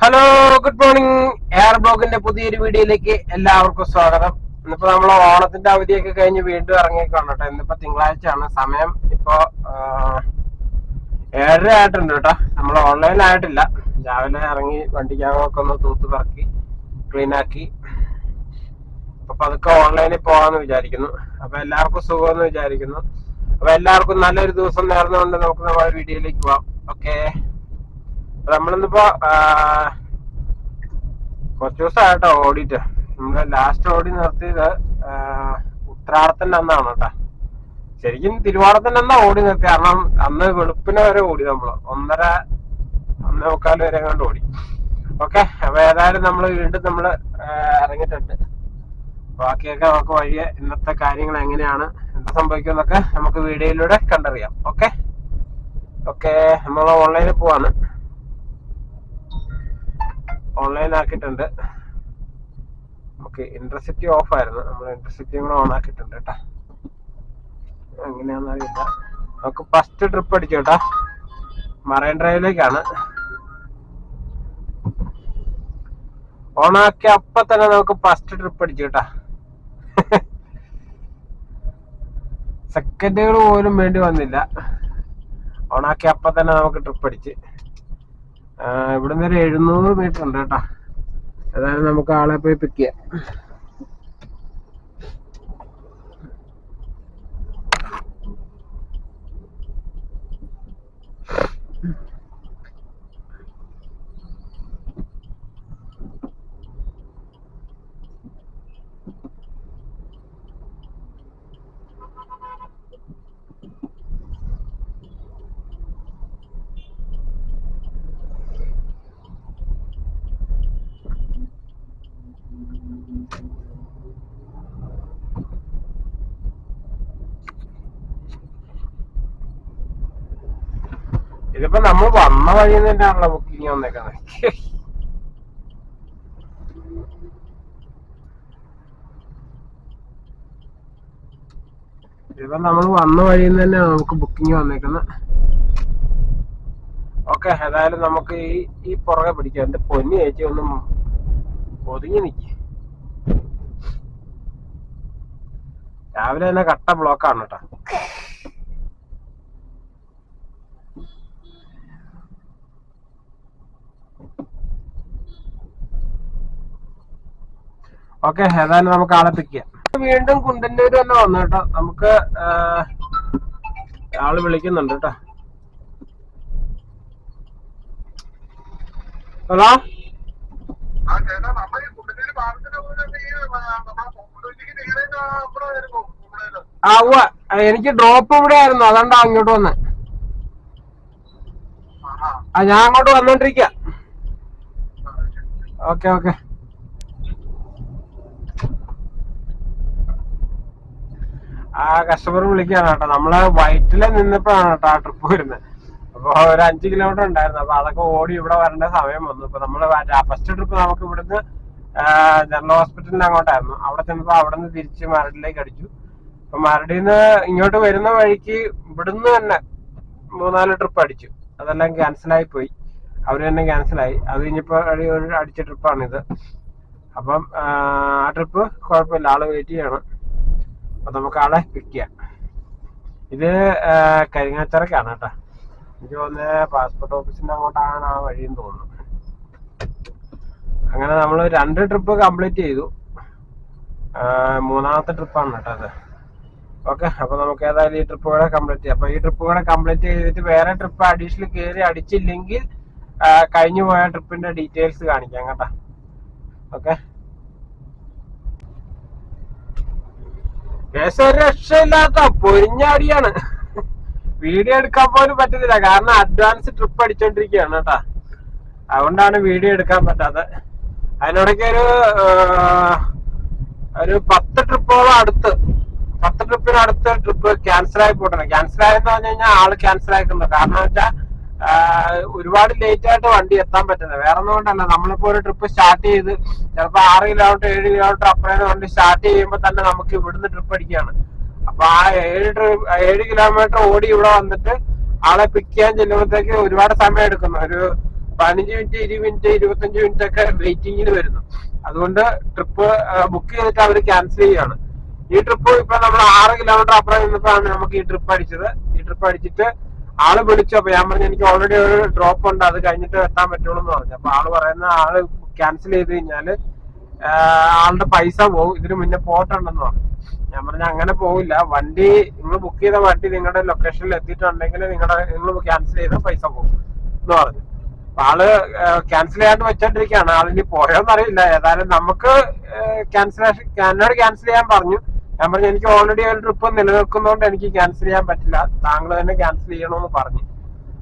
Hello, good morning. Air ബ്ലോഗിന്റെ പുതിയൊരു വീഡിയോയിലേക്ക് എല്ലാവർക്കും സ്വാഗതം. ഇന്നിപ്പോ നമ്മള് ഓണത്തിന്റെ അവധിയൊക്കെ കഴിഞ്ഞ് വീണ്ടും ഇറങ്ങിയേക്കാണ് കേട്ടോ. ഇന്നിപ്പോ തിങ്കളാഴ്ചയാണ്. സമയം ഇപ്പോ 7:30 ആയിട്ടുണ്ട് കേട്ടോ. നമ്മൾ ഓൺലൈനായിട്ടില്ല. രാവിലെ ഇറങ്ങി വണ്ടിക്കാകൊക്കെ ഒന്ന് തൂത്ത് പറക്കി ക്ലീൻ ആക്കി അപ്പൊ അതൊക്കെ ഓൺലൈനിൽ പോകാന്ന് വിചാരിക്കുന്നു. അപ്പൊ എല്ലാവർക്കും സുഖമെന്ന് വിചാരിക്കുന്നു. അപ്പൊ എല്ലാവർക്കും നല്ലൊരു ദിവസം നേർന്നുകൊണ്ട് നമുക്ക് നമ്മുടെ വീഡിയോയിലേക്ക് പോവാം. ഓക്കെ, നമ്മളിന്നിപ്പോ കുറച്ച് ദിവസമായിട്ടോ ഓടിയിട്ട്. നമ്മള് ലാസ്റ്റ് ഓടി നിർത്തിയത് ഉത്രാടത്തിന്റെ അന്നാണ് കേട്ടോ. ശരിക്കും തിരുവോണത്തിന്റെ അന്നാ ഓടി നിർത്തി. കാരണം അന്ന് വെളുപ്പിനെ വരെ ഓടി. നമ്മള് 1:30-1:45 വരെ കണ്ട് ഓടി. ഓക്കെ, അപ്പൊ ഏതായാലും വീണ്ടും നമ്മള് ഇറങ്ങിയിട്ടുണ്ട്. ബാക്കിയൊക്കെ നമുക്ക് വഴിയെ ഇന്നത്തെ കാര്യങ്ങൾ എങ്ങനെയാണ്, എന്താ സംഭവിക്കുന്നൊക്കെ നമുക്ക് വീഡിയോയിലൂടെ കണ്ടറിയാം. ഓക്കെ ഓക്കെ, നമ്മൾ ഓൺലൈനിൽ പോവാണ്. ഓൺലൈൻ ആക്കിയിട്ടുണ്ട്. ഓക്കെ, ഇന്റർസിറ്റി ഓഫ് ആയിരുന്നു. നമ്മൾ ഇന്റർസിറ്റിയും കൂടെ ഓൺ ആക്കിയിട്ടുണ്ട് കേട്ടാ. എങ്ങനെയാണെന്ന് അറിയില്ല. നമുക്ക് ഫസ്റ്റ് ട്രിപ്പ് അടിച്ചു കേട്ടാ. മറൈൻ ഡ്രൈവിലേക്കാണ്. ഓണാക്കി അപ്പൊ തന്നെ നമുക്ക് ഫസ്റ്റ് ട്രിപ്പ് അടിച്ചു കേട്ടാ. സെക്കൻഡുകൾ പോലും വേണ്ടി വന്നില്ല. ഓണാക്കി അപ്പൊ തന്നെ നമുക്ക് ട്രിപ്പ് അടിച്ച്. ഇവിടുന്ന് ഒരു 700 മീറ്റർ ഉണ്ട് കേട്ടോ. അതായത് നമുക്ക് ആളെ പോയി പിക്ക് ചെയ്യാം. ഇതിപ്പോ നമ്മൾ വന്ന വഴിയിൽ നിന്ന് തന്നെയാണല്ലോ ബുക്കിംഗ് വന്നേക്കുന്നത്. ഇതിപ്പോ നമ്മൾ വന്ന വഴിയിൽ നിന്ന് തന്നെയാണ് നമുക്ക് ബുക്കിംഗ് വന്നേക്കുന്നത്. ഓക്കെ, ഏതായാലും നമുക്ക് ഈ പുറകെ പിടിക്കാം. എന്റെ പൊന്നി ചേച്ചി ഒന്നും ഒതുങ്ങി നിൽക്കും. രാവിലെ തന്നെ കട്ട ബ്ലോക്കാണ് കേട്ടോ. ഓക്കെ, ഏതായാലും നമുക്ക് ആളെ പിക്ക് ചെയ്യാം. വീണ്ടും കുണ്ടന്നൂര് തന്നെ വന്നു കേട്ടോ. നമുക്ക് ആള് വിളിക്കുന്നുണ്ട് കേട്ടോ. ഹലോ, എനിക്ക് ഡ്രോപ്പ് ഇവിടെ ആയിരുന്നു. അതുകൊണ്ടാ അങ്ങോട്ട് വന്ന്. ഞാൻ അങ്ങോട്ട് വന്നോണ്ടിരിക്ക. Okay okay. കസ്റ്റമർ വിളിക്കാണ് കേട്ടോ. നമ്മള് വൈറ്റില് നിന്നപ്പോഴാണ് കേട്ടോ ആ ട്രിപ്പ് വരുന്നത്. അപ്പൊ ഒരു 5 കിലോമീറ്റർ ഉണ്ടായിരുന്നു. അപ്പൊ അതൊക്കെ ഓടി ഇവിടെ വരേണ്ട സമയം വന്നു. ഇപ്പൊ നമ്മള് ഫസ്റ്റ് ട്രിപ്പ് നമുക്ക് ഇവിടുന്ന് ജനറൽ ഹോസ്പിറ്റലിന് അങ്ങോട്ടായിരുന്നു. അവിടെ ചെന്നപ്പോ അവിടെ നിന്ന് തിരിച്ച് മരടിലേക്ക് അടിച്ചു. അപ്പൊ മരടിന്ന് ഇങ്ങോട്ട് വരുന്ന വഴിക്ക് ഇവിടുന്ന് തന്നെ 3-4 ട്രിപ്പ് അടിച്ചു. അതെല്ലാം ക്യാൻസലായി പോയി. അവര് തന്നെ ക്യാൻസലായി. അത് കഴിഞ്ഞപ്പോ അടിച്ച ട്രിപ്പാണിത്. അപ്പം ആ ട്രിപ്പ് കുഴപ്പമില്ല, ആള് വെയിറ്റ് ചെയ്യണം. അപ്പൊ നമുക്ക് ആളെ പിക്ക് ചെയ്യാം. ഇത് കരിങ്ങാച്ചിറക്കാണ് കേട്ടോ. എനിക്ക് തോന്നുന്നത് പാസ്പോർട്ട് ഓഫീസിന്റെ അങ്ങോട്ടാണ് ആ വഴിയെന്ന് തോന്നുന്നു. അങ്ങനെ നമ്മൾ 2 ട്രിപ്പ് കംപ്ലീറ്റ് ചെയ്തു. 3-ാമത്തെ ട്രിപ്പാണ് കേട്ടോ അത്. ഓക്കെ, അപ്പൊ നമുക്ക് ഏതായാലും ഈ ട്രിപ്പ് കൂടെ കംപ്ലീറ്റ് ചെയ്യാം. അപ്പൊ ഈ ട്രിപ്പ് കൂടെ കംപ്ലീറ്റ് ചെയ്തിട്ട് വേറെ ട്രിപ്പ് അഡീഷണൽ കയറി അടിച്ചില്ലെങ്കിൽ കഴിഞ്ഞു പോയ ട്രിപ്പിന്റെ ഡീറ്റെയിൽസ് കാണിക്കാം കേട്ടോ. ഓക്കെ, കേസ് ഒരു രക്ഷയില്ലാത്ത പൊരിഞ്ഞാടിയാണ്. വീഡിയോ എടുക്കാൻ പോലും പറ്റുന്നില്ല. കാരണം അഡ്വാൻസ് ട്രിപ്പ് അടിച്ചോണ്ടിരിക്കുകയാണ് കേട്ടാ. അതുകൊണ്ടാണ് വീഡിയോ എടുക്കാൻ പറ്റാതെ. അതിനിടയ്ക്ക് ഒരു 10 ട്രിപ്പോളം 10 ട്രിപ്പിനടുത്ത് ട്രിപ്പ് ക്യാൻസൽ ആയി പോയിട്ടുണ്ട്. ക്യാൻസൽ ആയെന്ന് പറഞ്ഞു കഴിഞ്ഞാൽ ആള് ക്യാൻസൽ ആയിട്ടുണ്ട്. കാരണം വെച്ചാൽ ഒരുപാട് ലേറ്റ് ആയിട്ട് വണ്ടി എത്താൻ പറ്റുന്നത്. വേറെ ഒന്നും കൊണ്ടല്ല, നമ്മളിപ്പോ ഒരു ട്രിപ്പ് സ്റ്റാർട്ട് ചെയ്ത് ചിലപ്പോ 6 കിലോമീറ്റർ 7 കിലോമീറ്റർ അപ്പുറം വണ്ടി സ്റ്റാർട്ട് ചെയ്യുമ്പോൾ തന്നെ നമുക്ക് ഇവിടുന്ന് ട്രിപ്പ് അടിക്കുകയാണ്. അപ്പൊ ആ 7 കിലോമീറ്റർ ഓടി ഇവിടെ വന്നിട്ട് ആളെ പിക്ക് ചെയ്യാൻ ചെല്ലുമ്പോഴത്തേക്ക് ഒരുപാട് സമയം എടുക്കുന്നു. ഒരു 15 മിനിറ്റ് 20 മിനിറ്റ് 25 മിനിറ്റ് ഒക്കെ വെയിറ്റിംഗിൽ വരുന്നു. അതുകൊണ്ട് ട്രിപ്പ് ബുക്ക് ചെയ്തിട്ട് അവർ ക്യാൻസൽ ചെയ്യുകയാണ്. ഈ ട്രിപ്പ് ഇപ്പൊ നമ്മൾ 6 കിലോമീറ്റർ അപ്പുറം നിന്നപ്പോഴാണ് നമുക്ക് ഈ ട്രിപ്പ് അടിച്ചത്. ഈ ട്രിപ്പ് അടിച്ചിട്ട് ആള് വിളിച്ചു. അപ്പൊ ഞാൻ പറഞ്ഞു എനിക്ക് ഓൾറെഡി ഒരു ഡ്രോപ്പ് ഉണ്ട്, അത് കഴിഞ്ഞിട്ട് എത്താൻ പറ്റുള്ളൂ എന്ന് പറഞ്ഞു. അപ്പൊ ആള് പറയുന്ന ആള് ക്യാൻസൽ ചെയ്ത് കഴിഞ്ഞാല് ആളുടെ പൈസ പോകും, ഇതിന് മുന്നേ പോയിട്ടുണ്ടെന്ന് പറഞ്ഞു. ഞാൻ പറഞ്ഞു അങ്ങനെ പോകില്ല, വണ്ടി നിങ്ങൾ ബുക്ക് ചെയ്ത വണ്ടി നിങ്ങളുടെ ലൊക്കേഷനിൽ എത്തിയിട്ടുണ്ടെങ്കിൽ നിങ്ങൾ ക്യാൻസൽ ചെയ്ത പൈസ പോകും എന്ന് പറഞ്ഞു. അപ്പൊ ആള് ക്യാൻസൽ ചെയ്യാണ്ട് വെച്ചോണ്ടിരിക്കുകയാണ്. ആളിനി പോയോന്ന് അറിയില്ല. ഏതായാലും നമുക്ക് എന്നോട് ക്യാൻസൽ ചെയ്യാൻ പറഞ്ഞു. ഞാൻ പറഞ്ഞു എനിക്ക് ഓൾറെഡി ഒരു ട്രിപ്പ് നിലനിൽക്കുന്നതുകൊണ്ട് എനിക്ക് ക്യാൻസൽ ചെയ്യാൻ പറ്റില്ല, താങ്കൾ തന്നെ ക്യാൻസൽ ചെയ്യണമെന്ന് പറഞ്ഞു.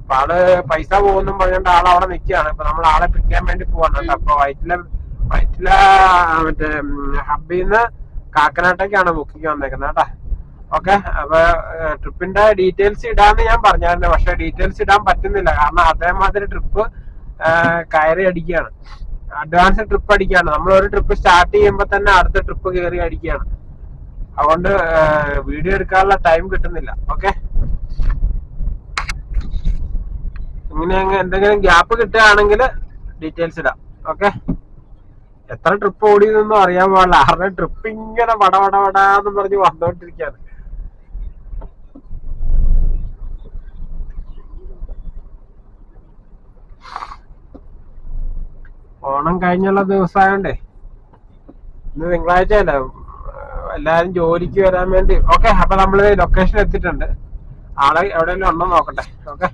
അപ്പൊ ആള് പൈസ പോകുന്നു പറഞ്ഞുകൊണ്ട് ആൾ അവിടെ നിൽക്കുകയാണ്. ഇപ്പൊ നമ്മൾ ആളെ പിടിക്കാൻ വേണ്ടി പോവാണ്. അപ്പൊ വൈറ്റില മറ്റേ ഹബ്ബിന്ന് കാക്കനാട്ടേക്കാണ് ബുക്കിംഗ് വന്നേക്കുന്നത് കേട്ടാ. ഓക്കെ, അപ്പൊ ട്രിപ്പിന്റെ ഡീറ്റെയിൽസ് ഇടാന്ന് ഞാൻ പറഞ്ഞായിരുന്നു. പക്ഷെ ഡീറ്റെയിൽസ് ഇടാൻ പറ്റുന്നില്ല, കാരണം അതേമാതിരി ട്രിപ്പ് കയറി അടിക്കുകയാണ്, അഡ്വാൻസ് ട്രിപ്പ് അടിക്കുകയാണ്. നമ്മൾ ഒരു ട്രിപ്പ് സ്റ്റാർട്ട് ചെയ്യുമ്പോൾ തന്നെ അടുത്ത ട്രിപ്പ് കയറി അടിക്കുകയാണ്. അതുകൊണ്ട് വീഡിയോ എടുക്കാനുള്ള ടൈം കിട്ടുന്നില്ല. ഓക്കെ, ഇങ്ങനെ എന്തെങ്കിലും ഗ്യാപ്പ് കിട്ടുകയാണെങ്കിൽ ഡീറ്റെയിൽസ് ഇടാം. ഓക്കെ, എത്ര ട്രിപ്പ് ഓടിയതൊന്നും അറിയാൻ പാടില്ല, കാരണം ട്രിപ്പ് ഇങ്ങനെ വടവടാന്ന് പറഞ്ഞ് വന്നോണ്ടിരിക്കുകയാണ്. ഓണം കഴിഞ്ഞുള്ള ദിവസമായോണ്ടേ ഇന്ന് തിങ്കളാഴ്ച അല്ല, എല്ലാരും ജോലിക്ക് വരാൻ വേണ്ടി. ഓക്കെ, അപ്പൊ നമ്മള് ലൊക്കേഷൻ എത്തിയിട്ടുണ്ട്. ആളെ എവിടെയെങ്കിലും ഉണ്ടോ നോക്കട്ടെ. ഓക്കെ,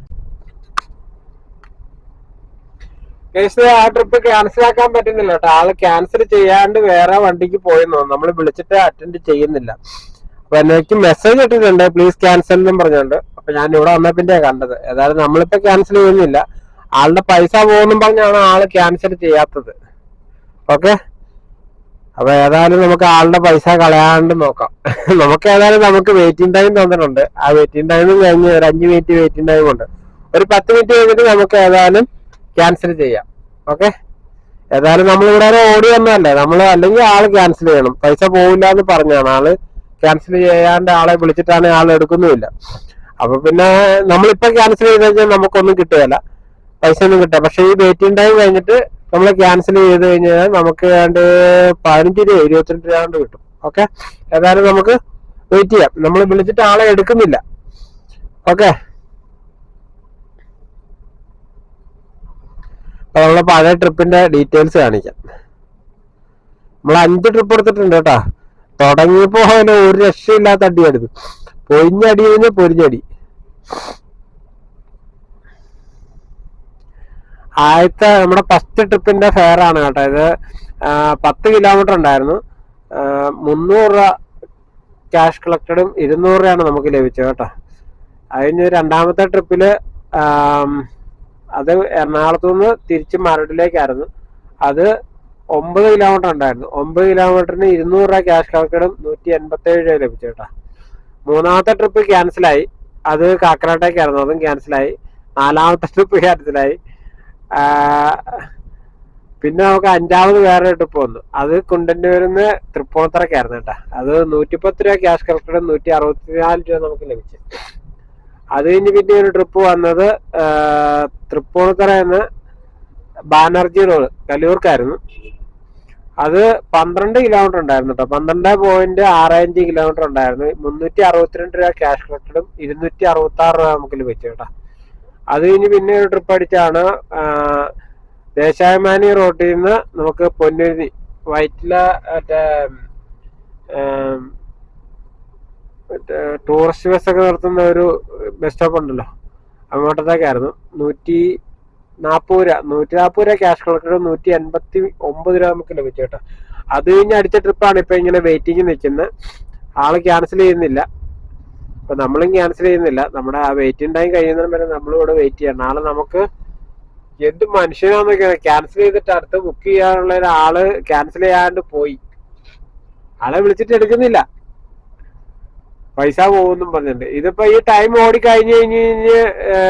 ആ ട്രിപ്പ് ക്യാൻസൽ ആക്കാൻ പറ്റുന്നില്ല കേട്ടോ. ആള് ക്യാൻസൽ ചെയ്യാണ്ട് വേറെ വണ്ടിക്ക് പോയെന്ന് തോന്നുന്നു. നമ്മൾ വിളിച്ചിട്ട് അറ്റൻഡ് ചെയ്യുന്നില്ല. അപ്പൊ എനിക്ക് മെസ്സേജ് ഇട്ടിട്ടുണ്ട് പ്ലീസ് ക്യാൻസൽ എന്നും പറഞ്ഞുകൊണ്ട്. അപ്പൊ ഞാൻ ഇവിടെ വന്ന പിന്നെ കണ്ടത്. ഏതായാലും നമ്മളിപ്പോ ക്യാൻസൽ ചെയ്യുന്നില്ല, ആളുടെ പൈസ പോകുന്നു പറഞ്ഞാണ് ആള് ക്യാൻസൽ ചെയ്യാത്തത്. ഓക്കെ, അപ്പൊ ഏതായാലും നമുക്ക് ആളുടെ പൈസ കളയാണ്ട് നോക്കാം. നമുക്ക് ഏതായാലും നമുക്ക് വെയിറ്റിംഗ് ടൈം തന്നിട്ടുണ്ട്. ആ വെയിറ്റിംഗ് ടൈം കഴിഞ്ഞ് ഒരു 5 മിനിറ്റ് വെയിറ്റിംഗ് ടൈം ഉണ്ട്. ഒരു 10 മിനിറ്റ് കഴിഞ്ഞിട്ട് നമുക്ക് ഏതായാലും ക്യാൻസൽ ചെയ്യാം. ഓക്കെ, ഏതായാലും നമ്മളിവിടെ ഓടി വന്നതല്ലേ, നമ്മൾ അല്ലെങ്കിൽ ആള് ക്യാൻസൽ ചെയ്യണം. പൈസ പോവില്ല എന്ന് പറഞ്ഞാണ്, ആള് ക്യാൻസൽ ചെയ്യാണ്ട് ആളെ വിളിച്ചിട്ടാണ് ആൾ എടുക്കുന്നുമില്ല. അപ്പൊ പിന്നെ നമ്മളിപ്പോ ക്യാൻസൽ ചെയ്ത് കഴിഞ്ഞാൽ നമുക്കൊന്നും കിട്ടുകയില്ല, പൈസ ഒന്നും കിട്ടുക. പക്ഷെ ഈ വെയിറ്റിംഗ് ടൈം കഴിഞ്ഞിട്ട് നമ്മൾ ക്യാൻസൽ ചെയ്ത് കഴിഞ്ഞാൽ നമുക്ക് ഏതാണ്ട് 15 രൂപ 22 രൂപ കൊണ്ട് കിട്ടും. ഓക്കെ, ഏതായാലും നമുക്ക് വെയിറ്റ് ചെയ്യാം. നമ്മൾ വിളിച്ചിട്ട് ആളെ എടുക്കുന്നില്ല. ഓക്കെ, അപ്പൊ നമ്മളെ പഴയ ട്രിപ്പിന്റെ ഡീറ്റെയിൽസ് കാണിക്കാം. നമ്മൾ 5 ട്രിപ്പ് എടുത്തിട്ടുണ്ട് കേട്ടാ. തുടങ്ങിയപ്പോ ഒരു രക്ഷയില്ലാത്ത അടിയായിരുന്നു. പൊരിഞ്ഞടി കഴിഞ്ഞ പൊരിഞ്ഞടി. ആദ്യത്തെ നമ്മുടെ ഫസ്റ്റ് ട്രിപ്പിന്റെ ഫെയർ ആണ് കേട്ടോ ഇത്. 10 കിലോമീറ്റർ ഉണ്ടായിരുന്നു. 300 രൂപ ക്യാഷ് കളക്റ്റഡും 200 രൂപയാണ് നമുക്ക് ലഭിച്ചത് കേട്ടോ. അതിന് രണ്ടാമത്തെ ട്രിപ്പില് അത് എറണാകുളത്തു നിന്ന് തിരിച്ച് മരടിലേക്കായിരുന്നു. അത് 9 കിലോമീറ്റർ ഉണ്ടായിരുന്നു. 9 കിലോമീറ്ററിന് 200 രൂപ ക്യാഷ് കളക്റ്റഡും 187 രൂപ ലഭിച്ചു കേട്ടോ. മൂന്നാമത്തെ ട്രിപ്പ് ക്യാൻസലായി, അത് കാക്കനാട്ടേക്കായിരുന്നു, അതും ക്യാൻസലായി. 4ാമത്തെ ട്രിപ്പ് ക്യാൻസലായി. പിന്നെ നമുക്ക് 5ാമത് വേറെ ട്രിപ്പ് വന്നു. അത് കുണ്ടന്നൂരിന്ന് തൃപ്പൂണിത്തറയ്ക്കായിരുന്നു കേട്ടോ. അത് 110 രൂപ ക്യാഷ് കളക്റ്റഡും 164 രൂപ നമുക്ക് ലഭിച്ചു. അത് കഴിഞ്ഞ് പിന്നെ ഒരു ട്രിപ്പ് വന്നത് തൃപ്പൂണിത്തറ എന്ന് ബാനർജി റോഡ് കല്ലൂർക്കായിരുന്നു. അത് 12 കിലോമീറ്റർ ഉണ്ടായിരുന്നു കേട്ടോ. 12.65 കിലോമീറ്റർ ഉണ്ടായിരുന്നു. 362 രൂപ ക്യാഷ് കളക്റ്റഡും 266 രൂപ നമുക്ക് ലഭിച്ചു കേട്ടോ. അത് കഴിഞ്ഞ് പിന്നെ ഒരു ട്രിപ്പ് അടിച്ചാണ് ദേശാഭിമാനി റോഡിൽ നിന്ന് നമുക്ക് പൊന്നുരുതി വൈറ്റില ടൂറിസ്റ്റ് ബസ്സൊക്കെ നിർത്തുന്ന ഒരു ബസ് സ്റ്റോപ്പ് ഉണ്ടല്ലോ, അങ്ങോട്ടത്തേക്കായിരുന്നു. 140 രൂപ ക്യാഷ് കളക്റ്റഡ് 189 രൂപ നമുക്ക് ലഭിച്ചു കേട്ടോ. അത് കഴിഞ്ഞ് അടിച്ച ട്രിപ്പാണ് ഇപ്പൊ ഇങ്ങനെ വെയിറ്റിംഗ് നിൽക്കുന്നത്. ആള് ക്യാൻസൽ ചെയ്യുന്നില്ല, അപ്പൊ നമ്മളും ക്യാൻസൽ ചെയ്യുന്നില്ല. നമ്മുടെ ആ വെയിറ്റിംഗ് ടൈം കഴിയുന്നതിന് വരെ നമ്മളും ഇവിടെ വെയിറ്റ് ചെയ്യണം. നാളെ നമുക്ക് എന്ത് മനുഷ്യനാന്നൊക്കെയാണ് ക്യാൻസൽ ചെയ്തിട്ട് അടുത്ത് ബുക്ക് ചെയ്യാനുള്ള ഒരാള് ക്യാൻസൽ ചെയ്യാണ്ട് പോയി. ആളെ വിളിച്ചിട്ട് എടുക്കുന്നില്ല, പൈസ പോകുന്നും പറഞ്ഞിട്ടുണ്ട്. ഇതിപ്പോ ഈ ടൈം ഓടി കഴിഞ്ഞ്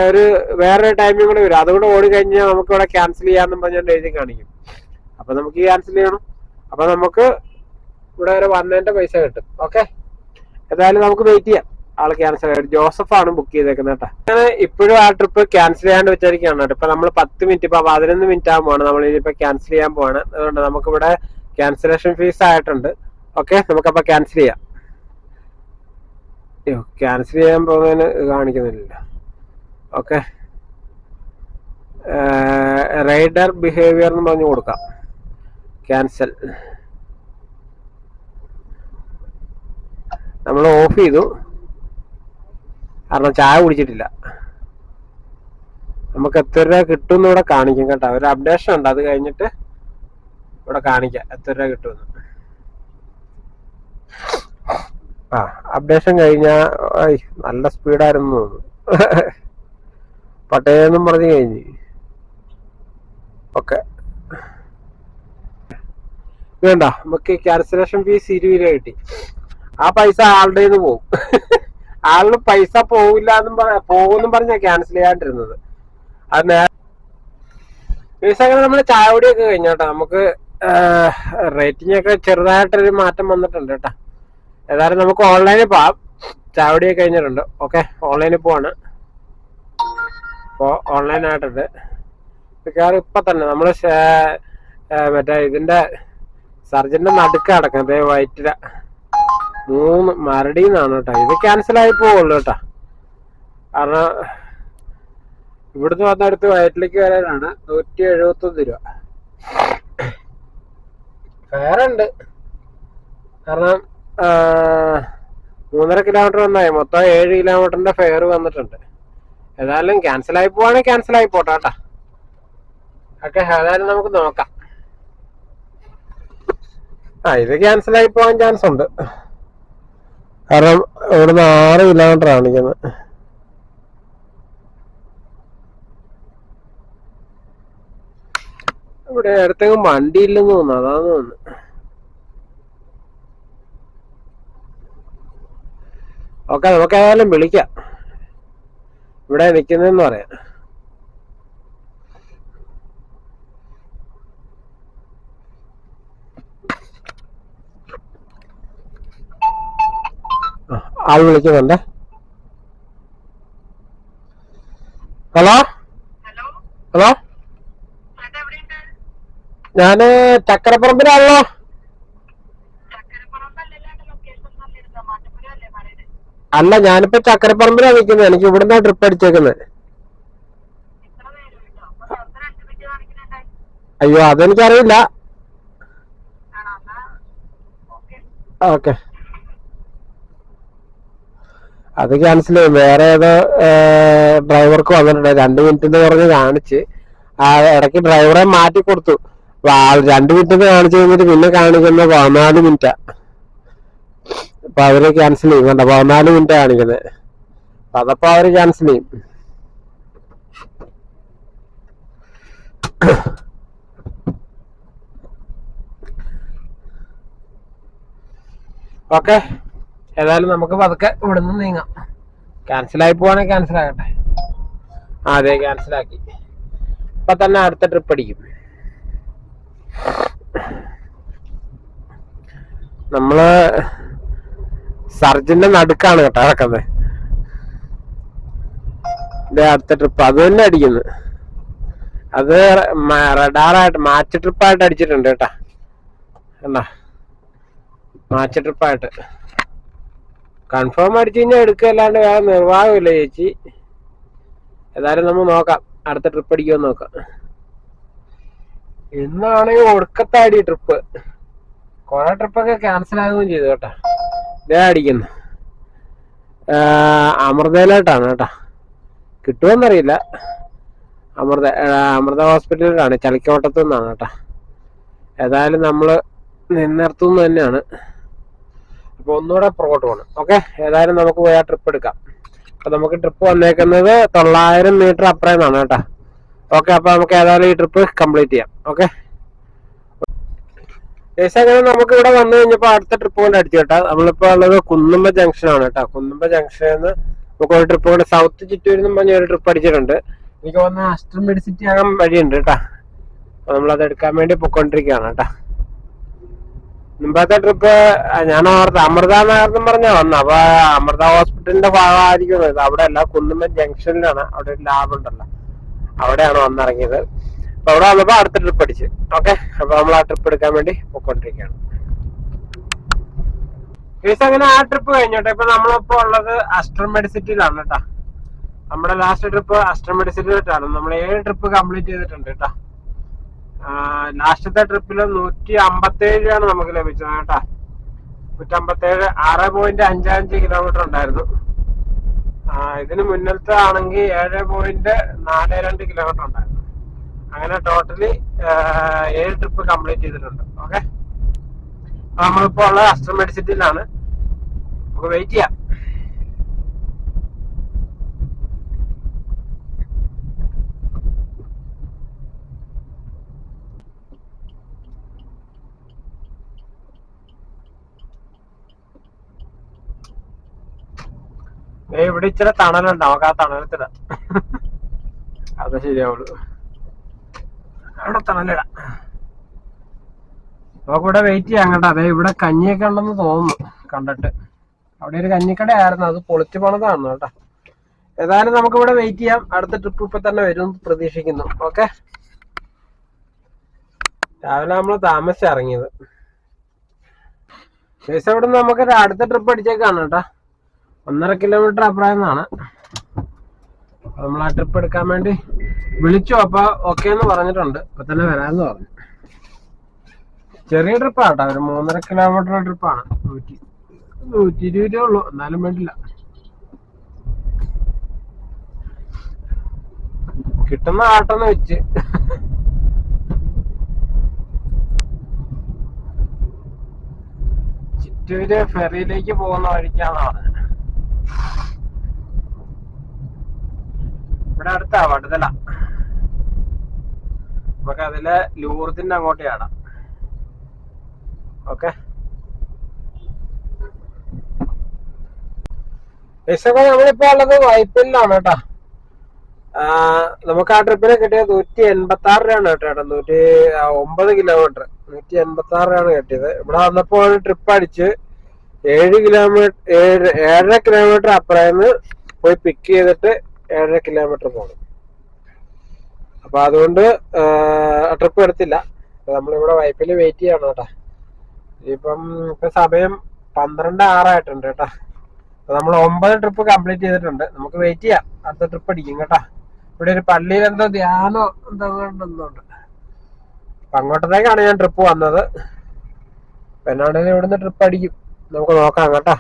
ഒരു വേറെ ടൈമിങ് കൂടെ വരും, അതുകൂടെ ഓടി കഴിഞ്ഞാൽ നമുക്ക് ഇവിടെ ക്യാൻസൽ ചെയ്യാന്നും പറഞ്ഞുകൊണ്ട് എഴുതി കാണിക്കും. അപ്പൊ നമുക്ക് ക്യാൻസൽ ചെയ്യണം. അപ്പൊ നമുക്ക് ഇവിടെ വരെ വന്നതിന്റെ പൈസ കിട്ടും. ഓക്കെ, ഏതായാലും നമുക്ക് വെയിറ്റ് ചെയ്യാം. ആള് ക്യാൻസൽ ആയിട്ട് ജോസഫാണ് ബുക്ക് ചെയ്തേക്കുന്നത് കേട്ടോ. ഞാൻ ഇപ്പോഴും ആ ട്രിപ്പ് ക്യാൻസൽ ചെയ്യാണ്ട് വെച്ചിരിക്കുകയാണ് കേട്ടോ. ഇപ്പൊ നമ്മൾ 10 മിനിറ്റ്, ഇപ്പൊ 11 മിനിറ്റ് ആകുമ്പോഴാണ് നമ്മൾ ഇനിയിപ്പോ ക്യാൻസൽ ചെയ്യാൻ പോവാണ്. അതുകൊണ്ട് നമുക്കിവിടെ ക്യാൻസലേഷൻ ഫീസ് ആയിട്ടുണ്ട്. ഓക്കെ, നമുക്കപ്പോ ക്യാൻസൽ ചെയ്യാം. ക്യാൻസൽ ചെയ്യാൻ പോകുന്നതിന് കാണിക്കുന്നില്ല. ഓക്കെ, റൈഡർ ബിഹേവിയർ എന്ന് പറഞ്ഞു കൊടുക്കാം. ക്യാൻസൽ നമ്മൾ ഓഫ് ചെയ്തു, കാരണം ചായ കുടിച്ചിട്ടില്ല. നമുക്ക് എത്ര രൂപ കിട്ടും എന്ന് ഇവിടെ കാണിക്കും കേട്ടോ. ഒരു അപ്ഡേഷൻ ഉണ്ട്, അത് കഴിഞ്ഞിട്ട് ഇവിടെ കാണിക്കാം എത്ര രൂപ കിട്ടുമെന്ന്. ആ അപ്ഡേഷൻ കഴിഞ്ഞാൽ നല്ല സ്പീഡായിരുന്നു തോന്നുന്നു. പട്ടേന്നും പറഞ്ഞു കഴിഞ്ഞ്. ഓക്കെ, വേണ്ട, നമുക്ക് ക്യാൻസലേഷൻ ഫീസ് 20 രൂപ കിട്ടി. ആ പൈസ ആളുടെ നിന്ന് പോകും. ആളിന് പൈസ പോവില്ല എന്നും പോകുമെന്നും പറഞ്ഞാ ക്യാൻസൽ ചെയ്യാണ്ടിരുന്നത്. അത് ഫീസ് അങ്ങനെ നമ്മൾ ചായ കുടിയൊക്കെ കഴിഞ്ഞോട്ടോ. നമുക്ക് റേറ്റിംഗ് ഒക്കെ ചെറുതായിട്ടൊരു മാറ്റം വന്നിട്ടുണ്ട് കേട്ടോ. ഏതായാലും നമുക്ക് ഓൺലൈനിൽ പോവാം. ചായ കുടിയൊക്കെ കഴിഞ്ഞിട്ടുണ്ട്. ഓക്കെ, ഓൺലൈനിൽ പോവാണ്. ഇപ്പോൾ ഓൺലൈനായിട്ടുണ്ട്. മിക്കവാറും ഇപ്പൊ തന്നെ നമ്മള് മറ്റേ ഇതിന്റെ സർജന്റെ നടുക്ക് അടക്കുന്നത് വയറ്റില 3 മരടിന്നാണ് കേട്ടോ. ഇത് ക്യാൻസൽ ആയി പോവുള്ളൂ കേട്ടോ. കാരണം ഇവിടുന്ന് വന്നെടുത്ത് വയറ്റിലേക്ക് വരാനാണ് 171 രൂപ ഫെയർ ഉണ്ട്. കാരണം 3.5 കിലോമീറ്റർ വന്നായി, മൊത്തം 7 കിലോമീറ്ററിന്റെ ഫെയർ വന്നിട്ടുണ്ട്. ഏതായാലും ക്യാൻസൽ ആയി പോവാണെങ്കിൽ ക്യാൻസൽ ആയി പോട്ടെ കേട്ടോ. ഓക്കെ, ഏതായാലും നമുക്ക് നോക്കാം. ഇത് ക്യാൻസൽ ആയി പോകാൻ ചാൻസ് ഉണ്ട്. കാരണം ഇവിടുന്ന് 6 കിലോമീറ്റർ കാണിക്കുന്നത്. ഇവിടെ അടുത്തേക്കും വണ്ടി ഇല്ലെന്ന് തോന്നുന്നു, അതാന്ന് തോന്നുന്നു. ഓക്കെ, നമുക്ക് ഏതായാലും വിളിക്കാം. ഇവിടെ നിൽക്കുന്നതെന്ന് പറയാം. ആൾ വിളിക്കുന്നുണ്ട്. ഹലോ ഹലോ, ഞാന് ചക്കരപ്പറമ്പിലാണല്ലോ. അല്ല, ഞാനിപ്പോ ചക്കരപ്പറമ്പിലാണ് നിൽക്കുന്നത്. എനിക്ക് ഇവിടുന്ന് ട്രിപ്പ് അടിച്ചേക്കുന്നത്. അയ്യോ, അതെനിക്കറിയില്ല. ഓക്കെ, അത് ക്യാൻസൽ ചെയ്യും. വേറെ ഏതോ ഡ്രൈവർക്ക് വന്നിട്ടുണ്ട്. 2 മിനിറ്റ് എന്ന് പറഞ്ഞ് കാണിച്ച് ആ ഇടയ്ക്ക് ഡ്രൈവറെ മാറ്റി കൊടുത്തു. 2 മിനിറ്റ് കാണിച്ചു കഴിഞ്ഞിട്ട് പിന്നെ കാണിക്കുന്നത് 14 മിനിറ്റാ. അപ്പൊ അവര് ക്യാൻസൽ ചെയ്യും. കണ്ട, 14 മിനിറ്റ് കാണിക്കുന്നത്. അതപ്പോ അവര് ക്യാൻസൽ ചെയ്യും. ഓക്കെ, ഏതായാലും നമുക്ക് പതുക്കെ ഇവിടുന്ന് നീങ്ങാം. ക്യാൻസലായി പോവാണെങ്കിൽ ക്യാൻസൽ ആകട്ടെ. അതെ, ക്യാൻസലാക്കി. ഇപ്പൊ തന്നെ അടുത്ത ട്രിപ്പ് അടിക്കും. നമ്മള് സർജന്റെ നടുക്കാണ് കേട്ടോ നടക്കുന്നത്. അടുത്ത ട്രിപ്പ് അത് തന്നെ അടിക്കുന്നു. അത് റഡാറായിട്ട് മാച്ച് ട്രിപ്പായിട്ട് അടിച്ചിട്ടുണ്ട് കേട്ടാ. എന്നാ മാച്ച് ട്രിപ്പായിട്ട് കൺഫേം അടിച്ചു കഴിഞ്ഞാൽ എടുക്കല്ലാണ്ട് വേറെ നിർവാഹമില്ല ചേച്ചി. ഏതായാലും നമ്മൾ നോക്കാം, അടുത്ത ട്രിപ്പ് അടിക്കുമെന്ന് നോക്കാം. ഇന്നാണെങ്കിൽ ഒടുക്കത്താടി ട്രിപ്പ്. കുറെ ട്രിപ്പൊക്കെ ക്യാൻസൽ ആകുകയും ചെയ്തു കേട്ടാ. ഇതേ അടിക്കുന്നു. അമൃതയിലോട്ടാണ് കേട്ടാ. കിട്ടുമെന്നറിയില്ല. അമൃത ഹോസ്പിറ്റലിലാണ്, ചളിക്കോട്ടത്തു നിന്നാണ് കേട്ടാ. ഏതായാലും നമ്മള് നിന്നിടത്തുനിന്ന് തന്നെയാണ്. അപ്പൊ ഒന്നുകൂടെ പുറകോട്ട് പോകണം. ഓക്കെ, ഏതായാലും നമുക്ക് പോയി ആ ട്രിപ്പ് എടുക്കാം. അപ്പൊ നമുക്ക് ട്രിപ്പ് വന്നേക്കുന്നത് 900 മീറ്റർ അപ്പുറമാണ് കേട്ടാ. ഓക്കെ, അപ്പൊ നമുക്ക് ഏതായാലും ഈ ട്രിപ്പ് കംപ്ലീറ്റ് ചെയ്യാം. ഓക്കെ, അങ്ങനെ നമുക്ക് ഇവിടെ വന്നു കഴിഞ്ഞപ്പോ അടുത്ത ട്രിപ്പ് കൊണ്ട് അടിച്ചു കേട്ടാ. നമ്മളിപ്പോ ഉള്ളത് കുന്നുമ്പ ജംഗ്ഷൻ ആണ് കേട്ടോ. കുന്നുമ്പ ജംഗ്ഷനിൽ നിന്ന് നമുക്ക് ഒരു ട്രിപ്പ് കൊണ്ട് സൗത്ത് ചിറ്റൂരിന്നും പറഞ്ഞ ഒരു ട്രിപ്പ് അടിച്ചിട്ടുണ്ട്. എനിക്ക് തോന്നുന്നു അസ്റ്റർ മെഡിസിറ്റി ആകാൻ വഴിയുണ്ട് കേട്ടാ. അപ്പൊ നമ്മളത് എടുക്കാൻ വേണ്ടി പൊയ്ക്കൊണ്ടിരിക്കുകയാണ് കേട്ടാ. മുമ്പത്തെ ട്രിപ്പ് ഞാൻ ഓർത്ത് അമൃത നഗർന്നും പറഞ്ഞാ വന്ന. അപ്പൊ അമൃത ഹോസ്പിറ്റലിന്റെ ഭാഗമായിരിക്കും ഇത്. അവിടെ അല്ല, കുന്നുമ്മൻ ജംഗ്ഷനിലാണ്. അവിടെ ഒരു ലാബ് ഉണ്ടല്ലോ, അവിടെയാണ് വന്നിറങ്ങിയത്. അപ്പൊ അവിടെ വന്നപ്പോ അടുത്ത ട്രിപ്പ് അടിച്ച്. ഓക്കെ, അപ്പൊ നമ്മൾ ആ ട്രിപ്പ് എടുക്കാൻ വേണ്ടി പോയിക്കൊണ്ടിരിക്കുകയാണ്. അങ്ങനെ ആ ട്രിപ്പ് കഴിഞ്ഞോട്ടെ. ഇപ്പൊ നമ്മളിപ്പോ ഉള്ളത് അസ്റ്റർ മെഡിസിറ്റിയിലാണ് കേട്ടാ. നമ്മുടെ ലാസ്റ്റ് ട്രിപ്പ് അസ്റ്റർ മെഡിസിറ്റിയിലാണ്. നമ്മൾ 7 ട്രിപ്പ് കംപ്ലീറ്റ് ചെയ്തിട്ടുണ്ട് കേട്ടാ. ലാസ്റ്റത്തെ ട്രിപ്പിൽ 157 രൂപയാണ് നമുക്ക് ലഭിച്ചത് കേട്ടാ. 157, 6.55 കിലോമീറ്റർ ഉണ്ടായിരുന്നു. ഇതിന് മുന്നത്തെ ആണെങ്കിൽ 7.42 കിലോമീറ്റർ ഉണ്ടായിരുന്നു. അങ്ങനെ ടോട്ടലി 7 ട്രിപ്പ് കംപ്ലീറ്റ് ചെയ്തിട്ടുണ്ട്. ഓക്കെ, നമ്മളിപ്പോ ഉള്ളത് അസ്റ്റർ മെഡിസിറ്റിയിലാണ്. നമുക്ക് വെയിറ്റ് ചെയ്യാം. ഇവിടെ ഇച്ചിരി തണലുണ്ട്, നമുക്ക് ആ തണലത്തിടാം. അത് ശരിയാവുള്ളൂ, അവിടെ തണലിടാം. നമുക്കിവിടെ വെയിറ്റ് ചെയ്യാം കേട്ടോ. അതെ, ഇവിടെ കഞ്ഞിയൊക്കെ ഉണ്ടെന്ന് തോന്നുന്നു കണ്ടിട്ട്. അവിടെ ഒരു കഞ്ഞിക്കട ആയിരുന്നു, അത് പൊളിച്ചു പോണതാണ് കേട്ടോ. ഏതായാലും നമുക്കിവിടെ വെയിറ്റ് ചെയ്യാം. അടുത്ത ട്രിപ്പ് ഇപ്പൊ തന്നെ വരും പ്രതീക്ഷിക്കുന്നു. ഓക്കെ, രാവിലെ നമ്മൾ താമസിച്ച് ഇറങ്ങിയത്. ശേഷം ഇവിടെ നമുക്ക് അടുത്ത ട്രിപ്പ് അടിച്ചേക്കാണ് കേട്ടോ. 1.5 കിലോമീറ്റർ അപ്പുറമാണ്. നമ്മൾ ആ ട്രിപ്പ് എടുക്കാൻ വേണ്ടി വിളിച്ചു. അപ്പൊ ഓക്കെ എന്ന് പറഞ്ഞിട്ടുണ്ട്, ഇപ്പൊ തന്നെ വരാമെന്ന് പറഞ്ഞു. ചെറിയ ട്രിപ്പാണ് കേട്ടോ, ഒരു 3.5 കിലോമീറ്റർ ട്രിപ്പാണ്. 120 ഉള്ളൂ, എന്നാലും വേണ്ടില്ല. കിട്ടുന്ന ആട്ടോന്ന് വെച്ച് ചിറ്റൂര് ഫെറിയിലേക്ക് പോകുന്ന വഴിക്കാന്ന് പറഞ്ഞത്. ഇവിടെ അടുത്താ വടുതല. നമുക്ക് അതിലെ ലൂർദിന്റെ അങ്ങോട്ട് ചാടാം. ഓക്കെ, നമ്മളിപ്പോ ഉള്ളത് വൈപ്പിലാണ് കേട്ടോ. നമുക്ക് ആ ട്രിപ്പിന് കിട്ടിയത് 186 രൂപയാണ് കേട്ടോ. 109 കിലോമീറ്റർ 186 രൂപയാണ് കിട്ടിയത്. ഇവിടെ വന്നപ്പോ ഒരു ട്രിപ്പ് അടിച്ച് 7.5 കിലോമീറ്റർ അപ്പുറന്ന് പോയി പിക്ക് ചെയ്തിട്ട് 7.5 കിലോമീറ്റർ പോകണം. അപ്പൊ അതുകൊണ്ട് ട്രിപ്പ് എടുത്തില്ല. നമ്മളിവിടെ വൈപ്പില് വെയിറ്റ് ചെയ്യണം കേട്ടാ. ഇപ്പൊ സമയം 12:06 ആയിട്ടുണ്ട് കേട്ടാ. നമ്മൾ 9 ട്രിപ്പ് കംപ്ലീറ്റ് ചെയ്തിട്ടുണ്ട്. നമുക്ക് വെയിറ്റ് ചെയ്യാം, അടുത്ത ട്രിപ്പ് അടിക്കും കേട്ടാ. ഇവിടെ ഒരു പള്ളിയിൽ എന്തോ ധ്യാനോ എന്തോ ഉണ്ട്. അപ്പൊ അങ്ങോട്ടത്തേക്കാണ് ഞാൻ ട്രിപ്പ് വന്നത്. എന്നാണെങ്കിൽ ഇവിടുന്ന് ട്രിപ്പ് അടിക്കും, നമുക്ക് നോക്കാം കേട്ടാ.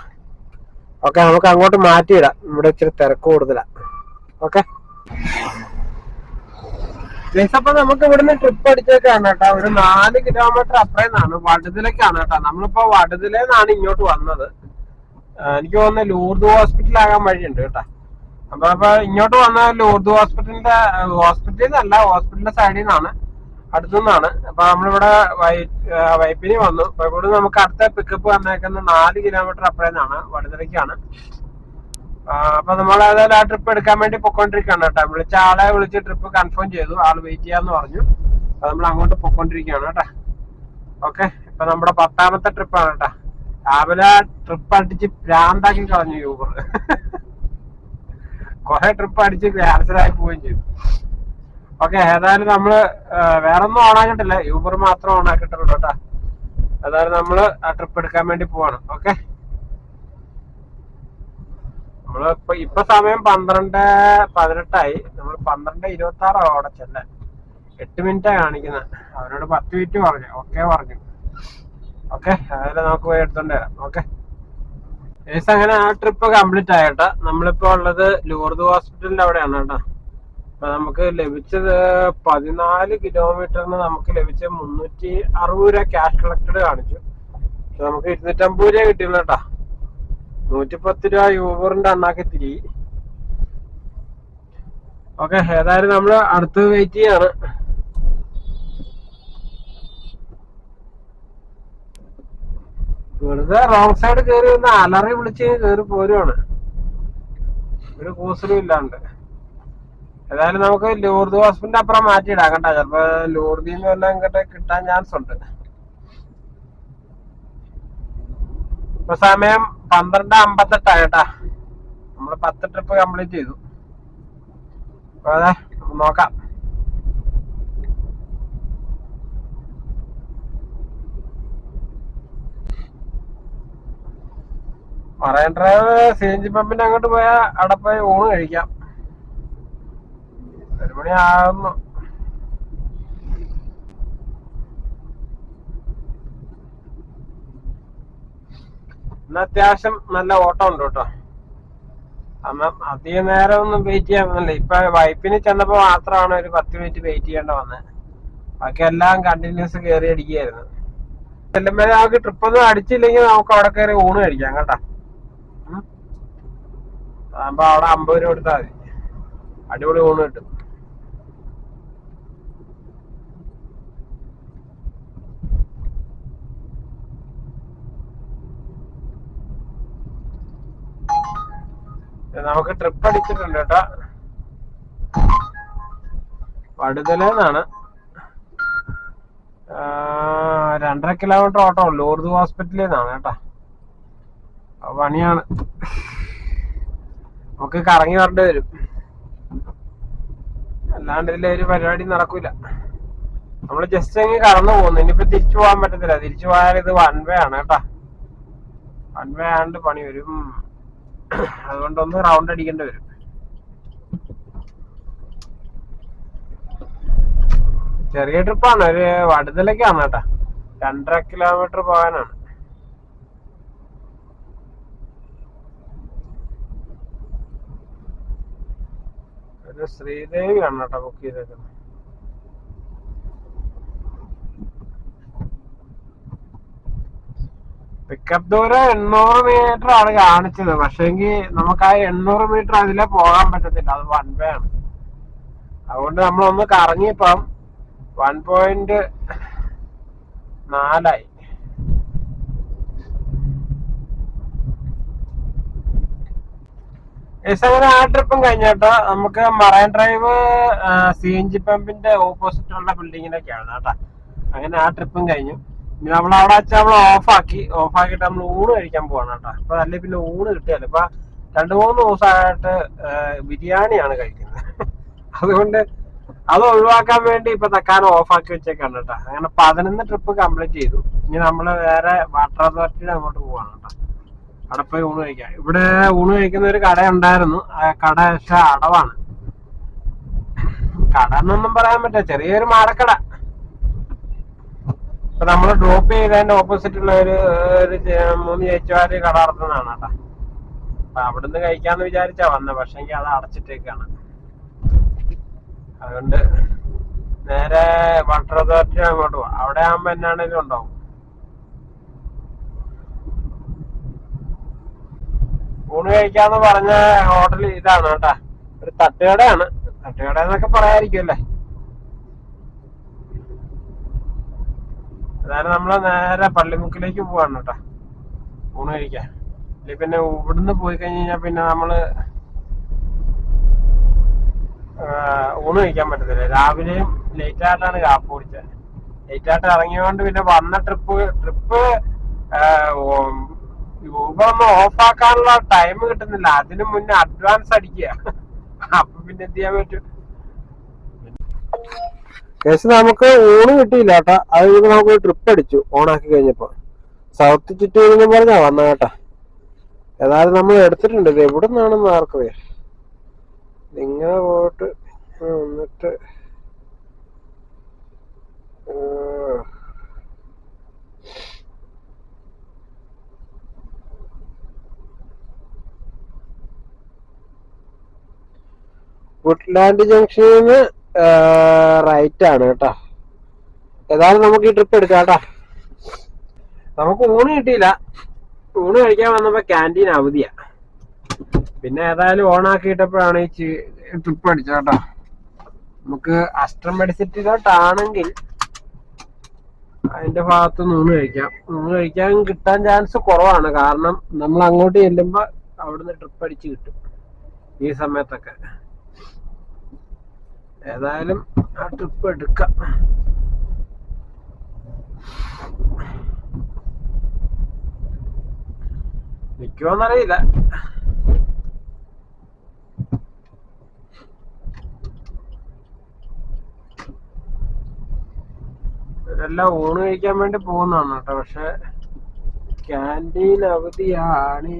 ഓക്കെ, നമുക്ക് അങ്ങോട്ട് മാറ്റിയിടാം, ഇവിടെ ഇച്ചിരി തിരക്ക് കൂടുതലാ. ഓക്കെ, അപ്പൊ നമുക്ക് ഇവിടുന്ന് ട്രിപ്പ് അടിച്ചേക്കാണ് കേട്ടോ. ഒരു 4 കിലോമീറ്റർ അപ്പുറേന്നാണ്, വടുതലേക്കാണ് കേട്ടോ. നമ്മളിപ്പോ വടുതലേന്നാണ് ഇങ്ങോട്ട് വന്നത്. എനിക്ക് തോന്നുന്നു ലൂർദ് ഹോസ്പിറ്റലാകാൻ വഴിയുണ്ട് കേട്ടോ. അപ്പൊ ഇങ്ങോട്ട് വന്ന ലൂർദ് ഹോസ്പിറ്റലിൽ നിന്നല്ല, ഹോസ്പിറ്റലിന്റെ സൈഡിൽ നിന്നാണ്, അടുത്തുനിന്നാണ്. അപ്പൊ നമ്മളിവിടെ വൈപ്പിനി വന്നു. അപ്പൊ ഇവിടെ നമുക്ക് അടുത്ത പിക്കപ്പ് വന്നേക്കുന്ന 4 കിലോമീറ്റർ അപ്പുറേന്നാണ്, വടുതലയ്ക്കാണ്. അപ്പൊ നമ്മൾ ഏതായാലും ആ ട്രിപ്പ് എടുക്കാൻ വേണ്ടി പൊക്കോണ്ടിരിക്കുകയാണ് കേട്ടോ. വിളിച്ച ആളെ വിളിച്ച് ട്രിപ്പ് കൺഫേം ചെയ്തു, ആള് വെയിറ്റ് ചെയ്യാന്ന് പറഞ്ഞു. അപ്പൊ നമ്മൾ അങ്ങോട്ട് പൊക്കോണ്ടിരിക്കുകയാണ് കേട്ടോ. ഓക്കെ, ഇപ്പൊ നമ്മുടെ 10ാമത്തെ ട്രിപ്പാണ് കേട്ടോ. രാവിലെ ട്രിപ്പ് അടിച്ച് ഭ്രാന്താക്കി കളഞ്ഞു യൂബർ. കുറെ ട്രിപ്പ് അടിച്ച് ക്യാൻസലായി പോവുകയും ചെയ്തു. ഓക്കെ, ഏതായാലും നമ്മള് വേറൊന്നും ഓണാക്കിട്ടില്ല, യൂബർ മാത്രം ഓണാക്കിട്ടുള്ളൂ കേട്ടോ. ഏതായാലും നമ്മള് ആ ട്രിപ്പ് എടുക്കാൻ വേണ്ടി പോവാണ്. ഓക്കെ, ഇപ്പൊ സമയം 12:18 നമ്മൾ 12:26 അവിടെ ചെല്ലാൻ. 8 മിനിറ്റാണ് കാണിക്കുന്നത്. അവരോട് 10 മിനിറ്റ് പറഞ്ഞു. ഓക്കെ പറഞ്ഞു. ഓക്കെ, അതിൽ നമുക്ക് പോയി എടുത്തോണ്ട് വരാം. ഓക്കെ, അങ്ങനെ ആ ട്രിപ്പ് കംപ്ലീറ്റ് ആയിട്ടാ. നമ്മളിപ്പോ ഉള്ളത് ലൂർദ് ഹോസ്പിറ്റലിന്റെ അവിടെയാണ് കേട്ടോ. അപ്പൊ നമുക്ക് ലഭിച്ചത് 14 കിലോമീറ്ററിന് നമുക്ക് ലഭിച്ച 360 രൂപ ക്യാഷ് കളക്റ്റഡ് കാണിച്ചു. നമുക്ക് 250 രൂപ കിട്ടിയുള്ളൂ കേട്ടോ. 110 രൂപ യൂബറിന്റെ അണ്ണാക്കി തിരി. ഓക്കെ, ഏതായാലും നമ്മള് അടുത്ത് വെയിറ്റ് ചെയ്യാണ്. വെറുതെ റോങ് സൈഡ് കയറി വന്ന് അലറി വിളിച്ച് കയറി പോരുവാണ്, ഒരു കൂസലും ഇല്ലാണ്ട്. ഏതായാലും നമുക്ക് ലൂർദ് ഹോസ്പിറ്റലിന്റെ അപ്പുറം മാറ്റിയിടാം കേട്ടോ. ചിലപ്പോ ലൂർദിന്ന് വല്ലതും കിട്ടാൻ ചാൻസ് ഉണ്ട്. ഇപ്പൊ സമയം 12:58 നമ്മള് 10 ട്രിപ്പ് കംപ്ലീറ്റ് ചെയ്തു. അപ്പൊ അതെ നോക്കാം. മറൈൻ ഡ്രൈവ് CNG പമ്പിന്റെ അങ്ങോട്ട് പോയാൽ അവിടെ പോയി ഊണ് കഴിക്കാം. 1 മണി ആകുന്നു. ഇന്ന് അത്യാവശ്യം നല്ല ഓട്ടം ഉണ്ട് കേട്ടോ. കാരണം അധികം നേരം ഒന്നും വെയിറ്റ് ചെയ്യാൻ വന്നില്ല. ഇപ്പൊ വൈപ്പിന് ചെന്നപ്പോ മാത്രമാണ് ഒരു 10 മിനിറ്റ് വെയിറ്റ് ചെയ്യേണ്ട വന്നത്. ബാക്കി എല്ലാം കണ്ടിന്യൂസ് കയറി അടിക്കുകയായിരുന്നു. ചെല്ലുമ്പോഴേ നമുക്ക് ട്രിപ്പൊന്നും അടിച്ചില്ലെങ്കിൽ നമുക്ക് അവിടെ കയറി ഊണ് കഴിക്കാം കേട്ടോ. അപ്പൊ അവിടെ 50 രൂപ കൊടുത്താൽ മതി, അടിപൊളി ഊണ് കിട്ടും. നമുക്ക് ട്രിപ്പ് അടിച്ചിട്ടുണ്ട് കേട്ടോ. വടുതലെന്നാണ് 2.5 കിലോമീറ്റർ ഓട്ടം ഉള്ളൂ. ലൂർദ് ഹോസ്പിറ്റലിൽ നിന്നാണ് കേട്ടോ. പണിയാണ്, നമുക്ക് കറങ്ങി വരേണ്ടി വരും, അല്ലാണ്ട് ഇതിലെ ഒരു പരിപാടി നടക്കൂല. നമ്മള് ജസ്റ്റ് അങ്ങ് കടന്നു പോകുന്നു. ഇനിയിപ്പോ തിരിച്ചു പോകാൻ പറ്റത്തില്ല. തിരിച്ചു പോയാൽ ഇത് 1 വേ ആണ് കേട്ടോ. 1 വേ ആണ്ട് പണി വരും. അതുകൊണ്ടൊന്ന് റൗണ്ട് അടിക്കേണ്ടി വരും. ചെറിയ ട്രിപ്പാണ്, ഒരു വടുതലൊക്കെയാണ് കേട്ടോ. 2.5 കിലോമീറ്റർ പോകാനാണ്. ഒരു ശ്രീദേവി ആണ് കേട്ടോ ബുക്ക് ചെയ്തേക്കുന്നത്. പിക്കപ്പ് ദൂരം 800 മീറ്റർ ആണ് കാണിച്ചത്. പക്ഷെങ്കിൽ നമുക്ക് ആ 800 മീറ്റർ അതിലെ പോകാൻ പറ്റത്തില്ല, അത് 1 വേ ആണ്. അതുകൊണ്ട് നമ്മളൊന്ന് കറങ്ങിയപ്പം 1.4 ആയി. അങ്ങനെ ആ ട്രിപ്പും കഴിഞ്ഞിട്ടോ. നമുക്ക് മറൈൻ ഡ്രൈവ് CNG പമ്പിന്റെ ഓപ്പോസിറ്റുള്ള ബിൽഡിങ്ങിലൊക്കെയാണ് കേട്ടോ. അങ്ങനെ ആ ട്രിപ്പും കഴിഞ്ഞു. ഇനി നമ്മളവിടെ വെച്ചാൽ നമ്മൾ ഓഫാക്കിയിട്ട് നമ്മൾ ഊണ് കഴിക്കാൻ പോവാണ് കേട്ടോ. അപ്പൊ അല്ലെ പിന്നെ ഊണ് കിട്ടിയല്ലോ. ഇപ്പൊ 2-3 ദിവസമായിട്ട് ബിരിയാണിയാണ് കഴിക്കുന്നത്. അതുകൊണ്ട് അത് ഒഴിവാക്കാൻ വേണ്ടി ഇപ്പൊ തക്കാലം ഓഫാക്കി വെച്ചേക്കാണ് കേട്ടോ. അങ്ങനെ 11 ട്രിപ്പ് കംപ്ലീറ്റ് ചെയ്തു. ഇനി നമ്മള് വേറെ വാട്ടർ അതോറിറ്റിയുടെ അങ്ങോട്ട് പോവാണ് കേട്ടോ. അവിടെ പോയി ഊണ് കഴിക്കാം. ഇവിടെ ഊണ് കഴിക്കുന്ന ഒരു കട ഉണ്ടായിരുന്നു. ആ കട പക്ഷെ അടവാണ്. കട എന്നൊന്നും പറയാൻ പറ്റില്ല, ചെറിയൊരു മാടക്കട. ഇപ്പൊ നമ്മള് ഡ്രോപ്പ് ചെയ്തതിന്റെ ഓപ്പോസിറ്റുള്ള ഒരു 3 ചേച്ചിമാര് കട നടത്തുന്നതാണ് കേട്ടോ. അപ്പൊ അവിടുന്ന് കഴിക്കാന്ന് വിചാരിച്ചാ വന്നത്. പക്ഷെ എനിക്ക് അത് അടച്ചിട്ടേക്കാണ്. അതുകൊണ്ട് നേരെ വാട്ടർ അതോറിറ്റി അങ്ങോട്ട് പോവാം. അവിടെ ആകുമ്പോ എന്നാണേലും ഉണ്ടാവും. ഊണ് കഴിക്കാന്ന് പറഞ്ഞ ഹോട്ടൽ ഇതാണ് കേട്ടാ. ഒരു തട്ടുകടയാണ്. തട്ടുകട എന്നൊക്കെ പറയാതിരിക്കും അല്ലേ. അതായത് നമ്മള് നേരെ പള്ളിമുക്കിലേക്ക് പോവാണ് കേട്ടാ ഊണ് കഴിക്കാൻ. ഇല്ല പിന്നെ ഇവിടുന്ന് പോയി കഴിഞ്ഞാൽ പിന്നെ നമ്മള് ഊണ് കഴിക്കാൻ പറ്റത്തില്ല. രാവിലെയും ലേറ്റ് ആയിട്ടാണ് കാപ്പ് കുടിച്ചത്. ലേറ്റ് ആയിട്ട് ഇറങ്ങിയോണ്ട് പിന്നെ വന്ന ട്രിപ്പ് ഊബർ ഒന്ന് ഓഫാക്കാനുള്ള ടൈം കിട്ടുന്നില്ല. അതിനു മുന്നേ അഡ്വാൻസ് അടിക്കുക. അപ്പൊ പിന്നെ എന്ത് ചെയ്യാൻ പറ്റും. കേസ് നമുക്ക് ഊണ് കിട്ടിയില്ല കേട്ടാ. അത് കഴിഞ്ഞ് നമുക്ക് ട്രിപ്പ് അടിച്ചു ഓണാക്കി കഴിഞ്ഞപ്പോ. സൗത്ത് ചുറ്റൂരിന്ന് പറഞ്ഞാ വന്ന കേട്ടാ. ഏതായാലും നമ്മൾ എടുത്തിട്ടുണ്ട്. ഇത് എവിടെ നിന്നാണെന്ന് ആർക്കറിയാം. ഇങ്ങനെ പോയിട്ട് എന്നിട്ട് വുഡ്ലാൻഡ് ജംഗ്ഷനിന്ന് റൈറ്റ് ആണ് കേട്ടോ. ഏതായാലും നമുക്ക് ഈ ട്രിപ്പ് എടുക്കാം കേട്ടാ. നമുക്ക് ഊണ് കിട്ടിയില്ല. ഊണ് കഴിക്കാൻ വന്നപ്പോ ക്യാൻറ്റീൻ അവധിയാ. പിന്നെ ഏതായാലും ഓണാക്കിയിട്ടപ്പോഴാണ് ഈ ട്രിപ്പ് അടിച്ചത് കേട്ടോ. നമുക്ക് അസ്റ്റർ മെഡിസിറ്റിയിലോട്ടാണെങ്കിൽ അതിന്റെ ഭാഗത്ത് ഊണ് കഴിക്കാം. ഊണ് കഴിക്കാൻ കിട്ടാൻ ചാൻസ് കുറവാണ്. കാരണം നമ്മൾ അങ്ങോട്ട് ചെല്ലുമ്പോ അവിടുന്ന് ട്രിപ്പ് അടിച്ച് കിട്ടും ഈ സമയത്തൊക്കെ. ഏതായാലും ആ ട്രിപ്പ് എടുക്കാം. നിക്കുവോന്നറിയില്ല. ഇവരെല്ലാം ഊണ് കഴിക്കാൻ വേണ്ടി പോകുന്നതാണ് കേട്ടോ. പക്ഷെ ക്യാൻറ്റീൻ അവധിയാണ്.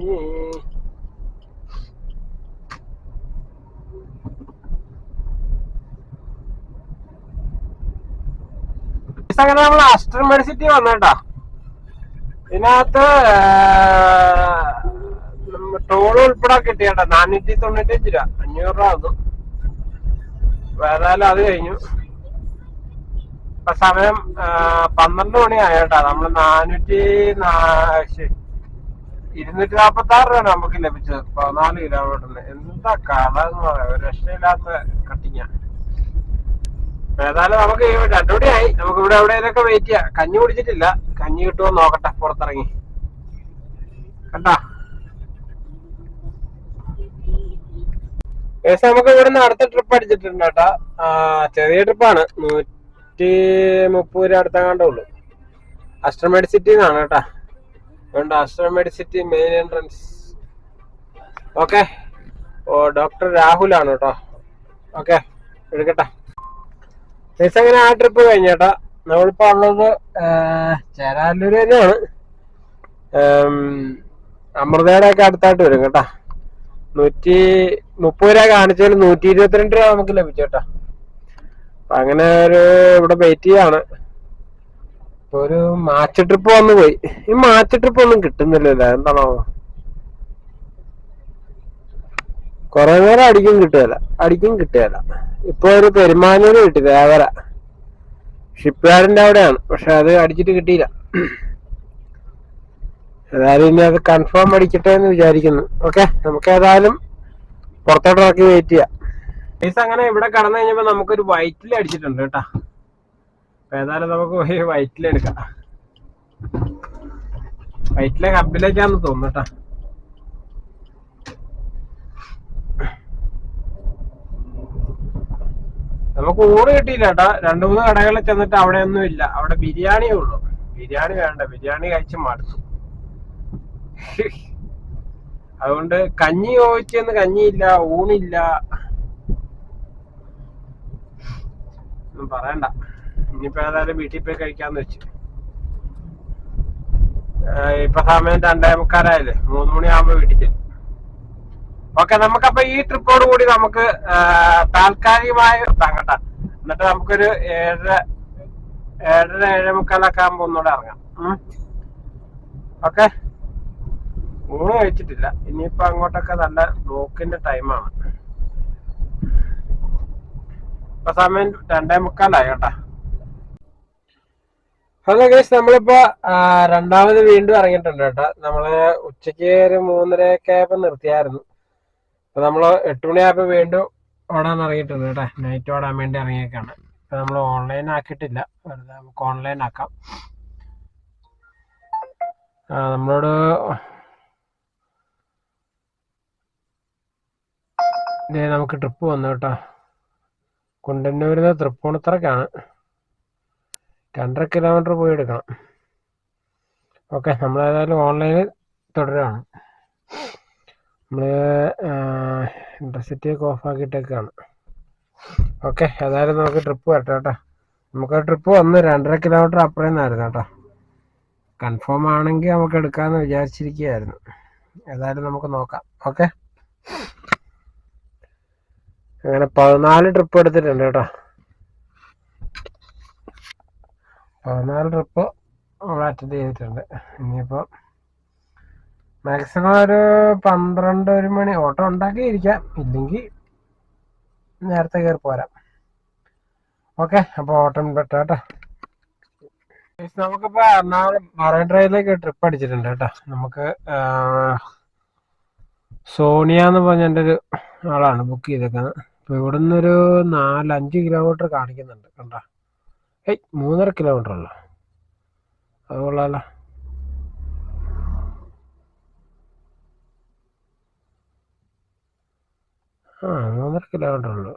അങ്ങനെ നമ്മൾ അസ്റ്റർ മെഡിസിറ്റി വന്നേട്ടാ. ഇതിനകത്ത് ടോൾ ഉൾപ്പെടെ കിട്ടിയേട്ടാ 495 രൂപ, 500 രൂപ ആകും. ഏതായാലും അത് കഴിഞ്ഞു. ഇപ്പൊ സമയം 12 മണി ആയേട്ടാ. നമ്മള് 246 രൂപ നമുക്ക് ലഭിച്ചത് 14 കിലോമീറ്ററിന്. എന്താ കഥ എന്ന് പറയാം, ഒരു രക്ഷയില്ലാത്ത കട്ടിങ്ങ. ഏതായാലും നമുക്ക് 2 മണിയായി. നമുക്ക് ഇവിടെ എവിടെയൊക്കെ വെയിറ്റ് ചെയ്യാം. കഞ്ഞി കുടിച്ചിട്ടില്ല, കഞ്ഞി കിട്ടുമോ നോക്കട്ടെ പുറത്തിറങ്ങി. കണ്ടാ ഏകദേശം നമുക്ക് ഇവിടുന്ന് അടുത്ത ട്രിപ്പ് അടിച്ചിട്ടുണ്ട് കേട്ടാ. ചെറിയ ട്രിപ്പാണ്, 130 രൂപ അടുത്തങ്ങാണ്ടേ ഉള്ളു. അസ്റ്റർ മെഡിസിറ്റി എന്നാണ് കേട്ടാ. അതുകൊണ്ട് Aster Medicity main entrance. Okay, doctor Rahul ആണ് കേട്ടോ. ഓക്കെ, എടുക്കട്ടെ. ഏകദേശം അങ്ങനെ ആ ട്രിപ്പ് കഴിഞ്ഞേട്ടാ. നമ്മളിപ്പോ ഉള്ളത് ചേരാനല്ലൂര് തന്നെയാണ്. അമൃതയുടെ ഒക്കെ അടുത്തായിട്ട് വരും കേട്ടാ. 130 രൂപ കാണിച്ചാൽ 122 രൂപ നമുക്ക് ലഭിച്ചു കേട്ടാ. അപ്പൊ അങ്ങനെ ഒരു ഇവിടെ വെയിറ്റ് ചെയ്യാണ്. ഇപ്പൊ ഒരു മാച്ച് ട്രിപ്പ് വന്നു പോയി. ഈ മാച്ച് ട്രിപ്പ് ഒന്നും കിട്ടുന്നില്ലല്ലോ, എന്താണോ? കൊറേ നേരം അടിക്കും കിട്ടുകയല്ല. ഇപ്പൊ ഒരു പെരുമാനൂര് കിട്ടി, ദേവര ഷിപ്പ്യാർഡിന്റെ അവിടെയാണ്. പക്ഷെ അത് അടിച്ചിട്ട് കിട്ടിയില്ല. ഏതായാലും ഇനി അത് കൺഫേം അടിക്കട്ടെ എന്ന് വിചാരിക്കുന്നു. ഓക്കെ, നമുക്ക് ഏതായാലും പുറത്തോട്ട് ഇറക്കി വെയിറ്റ് ചെയ്യാം. പൈസ അങ്ങനെ ഇവിടെ കടന്നു കഴിഞ്ഞപ്പോ നമുക്കൊരു വൈറ്റിൽ അടിച്ചിട്ടുണ്ട് കേട്ടാ. അപ്പൊ ഏതായാലും നമുക്ക് പോയി വൈറ്റിലെടുക്കാം. വൈറ്റിലെ ഹബിലേക്കാന്ന് തോന്നുന്നു കേട്ടാ. നമുക്ക് ഊണ് കിട്ടിയില്ല കേട്ടാ. 2-3 കടകളിൽ ചെന്നിട്ട് അവിടെ ഒന്നും ഇല്ല. അവിടെ ബിരിയാണിയേ ഉള്ളു. ബിരിയാണി വേണ്ട, ബിരിയാണി കഴിച്ച് മടുത്തു. അതുകൊണ്ട് കഞ്ഞി ചോദിച്ചെന്ന് കഞ്ഞിയില്ല, ഊണില്ല, ഒന്നും പറയണ്ട. ഇനിയിപ്പോ ഏതായാലും വീട്ടിൽ പോയി കഴിക്കാന്ന് വെച്ചു. ഇപ്പൊ സമയം 2:45 3 മണിയാകുമ്പോ വീട്ടിൽ ചെല്ലും. ഓക്കെ, നമുക്കപ്പൊ ഈ ട്രിപ്പോട് കൂടി നമുക്ക് താൽക്കാലികമായി നിർത്താം കേട്ടാ. എന്നിട്ട് നമുക്കൊരു 7:30-7:45 ആകുമ്പോ ഒന്നുകൂടെ ഇറങ്ങാം. ഓക്കെ, ഊണ് കഴിച്ചിട്ടില്ല. ഇനിയിപ്പോ അങ്ങോട്ടൊക്കെ നല്ല ബ്ലോക്കിന്റെ ടൈമാണ്. ഇപ്പൊ സമയം 2:45 കേട്ടാ. ഹലോ ഗൈസ്, നമ്മളിപ്പോ രണ്ടാമത് വീണ്ടും ഇറങ്ങിയിട്ടുണ്ട് കേട്ടാ. നമ്മള് ഉച്ചക്ക് ഒരു 3:30 ആയപ്പോ നിർത്തിയായിരുന്നു. അപ്പൊ നമ്മള് 8 മണിയായപ്പോ വീണ്ടും ഓടാൻ ഇറങ്ങിയിട്ടുണ്ട് കേട്ടാ. നൈറ്റ് ഓടാൻ വേണ്ടി ഇറങ്ങിയേക്കാണ്. ഇപ്പൊ നമ്മൾ ഓൺലൈൻ ആക്കിയിട്ടില്ല, വെറുതെ നമുക്ക് ഓൺലൈൻ ആക്കാം. നമ്മളോട് നമുക്ക് ട്രിപ്പ് വന്നു കേട്ടോ. കുണ്ടന്നൂരിന്ന് തൃപ്പൂണിത്തറക്കാണ്. 2.5 കിലോമീറ്റർ പോയി എടുക്കണം. ഓക്കെ, നമ്മളേതായാലും ഓൺലൈനിൽ തുടരുകയാണ്. നമ്മള് ഇൻറ്റർസിറ്റിയൊക്കെ ഓഫ് ആക്കിയിട്ടൊക്കെയാണ്. ഓക്കെ, ഏതായാലും നമുക്ക് ട്രിപ്പ് വരട്ടെ കേട്ടോ. നമുക്ക് ട്രിപ്പ് വന്ന് 2.5 കിലോമീറ്റർ അപ്പുറം നിന്നായിരുന്നു കേട്ടോ. കൺഫേം ആണെങ്കിൽ നമുക്ക് എടുക്കാമെന്ന് വിചാരിച്ചിരിക്കുകയായിരുന്നു. ഏതായാലും നമുക്ക് നോക്കാം. ഓക്കെ, അങ്ങനെ 14 ട്രിപ്പ് എടുത്തിട്ടുണ്ട് കേട്ടോ. 14 ട്രിപ്പ് നമ്മൾ അറ്റൻഡ് ചെയ്തിട്ടുണ്ട്. ഇനിയിപ്പോൾ മാക്സിമം ഒരു 12-1 മണി ഓട്ടോ ഉണ്ടാക്കിയിരിക്കാം, ഇല്ലെങ്കിൽ നേരത്തെ കയറി പോരാം. ഓക്കെ, അപ്പോൾ ഓട്ടം പെട്ടാട്ടോ. നമുക്കിപ്പോ എറണാകുളം മറൈൻ ഡ്രൈവിലേക്ക് ട്രിപ്പ് അടിച്ചിട്ടുണ്ട് കേട്ടോ. നമുക്ക് സോണിയ എന്ന് പറഞ്ഞ എൻ്റെ ഒരു ആളാണ് ബുക്ക് ചെയ്തേക്കുന്നത്. ഇപ്പൊ ഇവിടുന്ന് ഒരു 4-5 കിലോമീറ്റർ കാണിക്കുന്നുണ്ട് കണ്ടോ. 3.5 കിലോമീറ്റർ ഉള്ളു. അത് കൊള്ളാലോ. ആ 3.5 കിലോമീറ്റർ ഉള്ളു.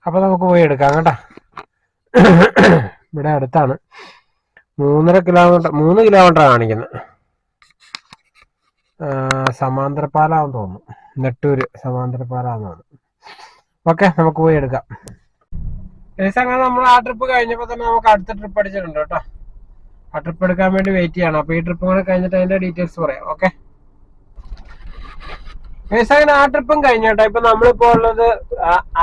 അപ്പൊ നമുക്ക് പോയി എടുക്കാം കേട്ടാ. ഇവിടെ അടുത്താണ്. 3.5 കിലോമീറ്റർ 3 കിലോമീറ്റർ കാണിക്കുന്നത്. സമാന്തരപ്പാലാന്ന് തോന്നുന്നു, നെട്ടൂര് സമാന്തരപ്പാലാന്ന് തോന്നുന്നു. ഓക്കെ, നമുക്ക് പോയി എടുക്കാം. അങ്ങനെ നമ്മൾ ആ ട്രിപ്പ് കഴിഞ്ഞപ്പോൾ തന്നെ നമുക്ക് അടുത്ത ട്രിപ്പ് അടിച്ചിട്ടുണ്ട് കേട്ടോ. ആ ട്രിപ്പ് എടുക്കാൻ വേണ്ടി വെയിറ്റ് ചെയ്യണം. അപ്പൊ ഈ ട്രിപ്പ് കൂടെ കഴിഞ്ഞിട്ട് അതിന്റെ ഡീറ്റെയിൽസ് പറയാം. ഓക്കെ, അങ്ങനെ ആ ട്രിപ്പും കഴിഞ്ഞു കേട്ടോ. ഇപ്പൊ നമ്മളിപ്പോ ഉള്ളത്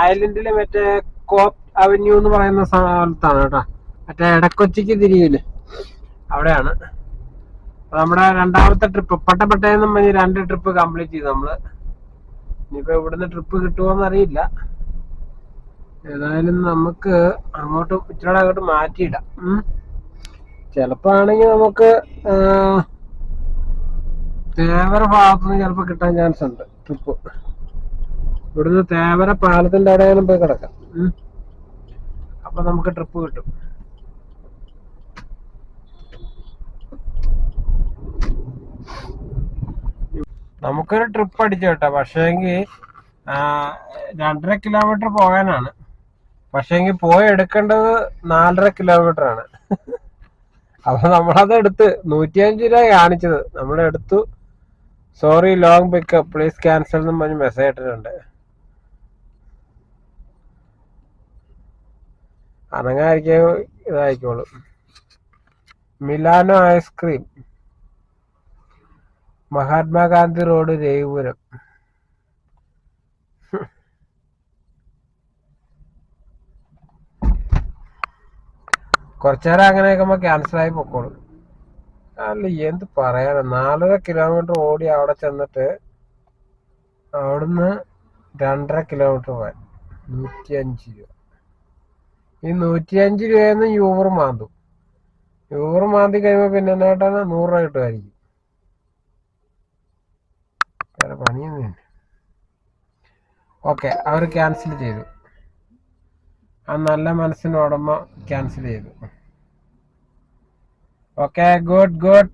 ഐലൻഡിലെ മറ്റേ കോപ്പ് അവന്യൂ എന്ന് പറയുന്ന സ്ഥലത്താണ് കേട്ടോ. മറ്റേ ഇടക്കൊച്ചിക്ക് തിരിയില് അവിടെയാണ് നമ്മുടെ രണ്ടാമത്തെ ട്രിപ്പ്. പട്ടപ്പെട്ടെന്നും പറഞ്ഞ് 2 ട്രിപ്പ് കംപ്ലീറ്റ് ചെയ്തു നമ്മള്. ഇനിയിപ്പോ ഇവിടുന്ന് ട്രിപ്പ് കിട്ടുമോന്ന് അറിയില്ല. ഏതായാലും നമുക്ക് അങ്ങോട്ട് ഇച്ചിരി അങ്ങോട്ട് മാറ്റിയിടാം. ചിലപ്പോ ആണെങ്കിൽ നമുക്ക് തേവര ഭാഗത്തുനിന്ന് ചിലപ്പോ കിട്ടാൻ ചാൻസ് ഉണ്ട് ട്രിപ്പ്. ഇവിടുന്ന് തേവര പാലത്തിന്റെ അവിടെയാലും പോയി കിടക്കാം. അപ്പൊ നമുക്ക് ട്രിപ്പ് കിട്ടും. നമുക്കൊരു ട്രിപ്പ് അടിച്ചു കേട്ടോ. പക്ഷേങ്കിൽ 2.5 കിലോമീറ്റർ പോകാനാണ്. പക്ഷേങ്കിൽ പോയി എടുക്കേണ്ടത് 4.5 കിലോമീറ്റർ ആണ്. അപ്പൊ നമ്മളത് എടുത്ത് 105 രൂപ കാണിച്ചത് നമ്മളെടുത്തു. Sorry long pickup, please cancel എന്നും പറഞ്ഞ് മെസ്സേജ് ഇട്ടിട്ടുണ്ട്. അനങ്ങായിരിക്കും ഇതായിക്കോളും. Milano ice cream, Mahatma Gandhi road, Ravipuram. കുറച്ചേരം അങ്ങനെയൊക്കെ ക്യാൻസൽ ആയി പൊക്കോളും. അല്ല എന്ത് പറയാനാ, 4.5 കിലോമീറ്റർ ഓടി അവിടെ ചെന്നിട്ട് അവിടുന്ന് 2.5 കിലോമീറ്റർ പോകാൻ 105 രൂപ. ഈ 105 രൂപയെന്ന് യൂബർ മാന്തും. യൂബർ മാന്തി കഴിയുമ്പോ പിന്നെ എന്നായിട്ടാണ് 100 രൂപ കിട്ടുമായിരിക്കും. വേറെ പണിയൊന്നും. ഓക്കെ, അവർ ക്യാൻസൽ ചെയ്തു. ആ നല്ല മനസ്സിന് ഉടമ ക്യാൻസൽ ചെയ്തു. Okay, good good.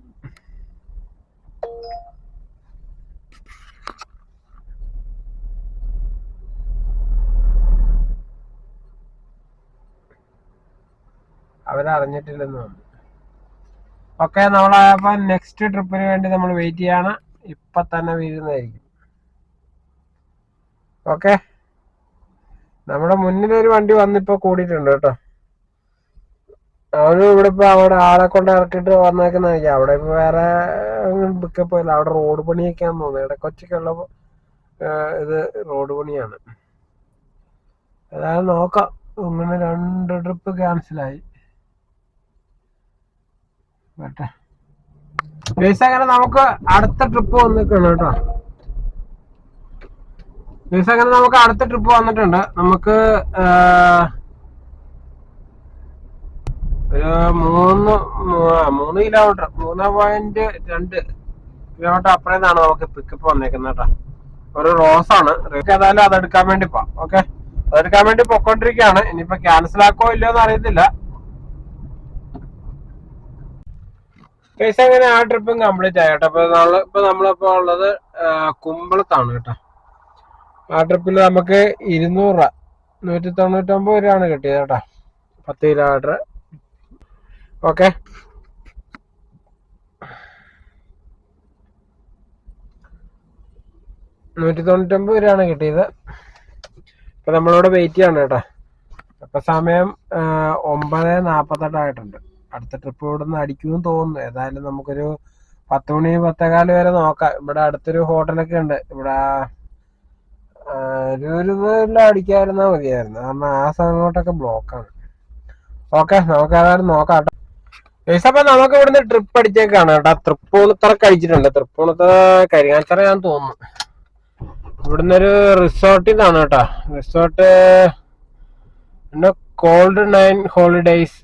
അവരറിഞ്ഞിട്ടില്ലെന്ന് തോന്നുന്നു. ഓക്കെ, നമ്മളപ്പോ നെക്സ്റ്റ് ട്രിപ്പിന് വേണ്ടി നമ്മൾ വെയിറ്റ് ചെയ്യാണ്. ഇപ്പൊ തന്നെ വീഴുന്നതായിരിക്കും. ഓക്കെ, നമ്മുടെ മുന്നിലൊരു വണ്ടി വന്നിപ്പോ കൂടിയിട്ടുണ്ട് കേട്ടോ. അവന് ഇവിടെ ഇപ്പൊ അവിടെ ആളെ കൊണ്ട് ഇറക്കിട്ട് വന്നേക്കുന്നതായിരിക്കും. അവിടെ ഇപ്പൊ വേറെ പിക്കപ്പ് ഇല്ല. അവിടെ റോഡ് പണിയൊക്കെയാന്ന് തോന്നുന്നു. ഇടക്കൊച്ചയ്ക്കുള്ള ഇത് റോഡ് പണിയാണ്. ഏതായാലും നോക്കാം. ഇങ്ങനെ 2 ട്രിപ്പ് ക്യാൻസലായി. അങ്ങനെ നമുക്ക് അടുത്ത ട്രിപ്പ് വന്നിട്ടുണ്ട് കേട്ടോ. അങ്ങനെ നമുക്ക് അടുത്ത ട്രിപ്പ് വന്നിട്ടുണ്ട്. നമുക്ക് ഒരു 3 കിലോമീറ്റർ 3.2 കിലോമീറ്റർ അപ്പുറത്താണ് നമുക്ക് പിക്കപ്പ് വന്നേക്കുന്നത് കേട്ടോ. ഒരു റോസാണ്. ഏതായാലും അതെടുക്കാൻ വേണ്ടി പോവാം. ഓക്കെ, അതെടുക്കാൻ വേണ്ടി പൊക്കോണ്ടിരിക്കുകയാണ്. ഇനിയിപ്പോ ക്യാൻസൽ ആക്കോ ഇല്ലയോന്ന് അറിയത്തില്ല. അങ്ങനെ ആ ട്രിപ്പും കംപ്ലീറ്റ് ആയി കേട്ടോ. ഇപ്പൊ നമ്മളിപ്പോ ഉള്ളത് കുമ്പളത്താണ് കേട്ടോ. ആ ട്രിപ്പിൽ നമുക്ക് 200 രൂപ 199 രൂപയാണ് കിട്ടിയത് കേട്ടോ. 10 കിലോമീറ്റർ. ഓക്കെ, 199 രൂപയാണ് കിട്ടിയത്. ഇപ്പൊ നമ്മളിവിടെ വെയിറ്റ് ചെയ്യാണ് കേട്ടോ. അപ്പൊ സമയം 9:48 ആയിട്ടുണ്ട്. അടുത്ത ട്രിപ്പ് ഇവിടെ നിന്ന് അടിക്കുമെന്ന് തോന്നുന്നു. ഏതായാലും നമുക്കൊരു 10 മണി 10:15 വരെ നോക്കാം. ഇവിടെ അടുത്തൊരു ഹോട്ടലൊക്കെ ഉണ്ട്. ഇവിടെ ഒരു അടിക്കാതിരുന്നാ മതിയായിരുന്നു. കാരണം ആ സമയത്തൊക്കെ ബ്ലോക്കാണ്. ഓക്കെ, നമുക്ക് ഏതായാലും നോക്കാം കേട്ടോ. അപ്പൊ നമുക്ക് ഇവിടുന്ന് ട്രിപ്പ് അടിച്ചേക്കാണ് കേട്ടോ. തൃപ്പൂണിത്തറക്ക് അടിച്ചിട്ടുണ്ട്. തൃപ്പൂണിത്തറ കരിങ്ങാച്ചറ ഞാൻ തോന്നുന്നു. ഇവിടുന്ന് ഒരു റിസോർട്ടിൽ നിന്നാണ് കേട്ടോ. Resort called 9 holidays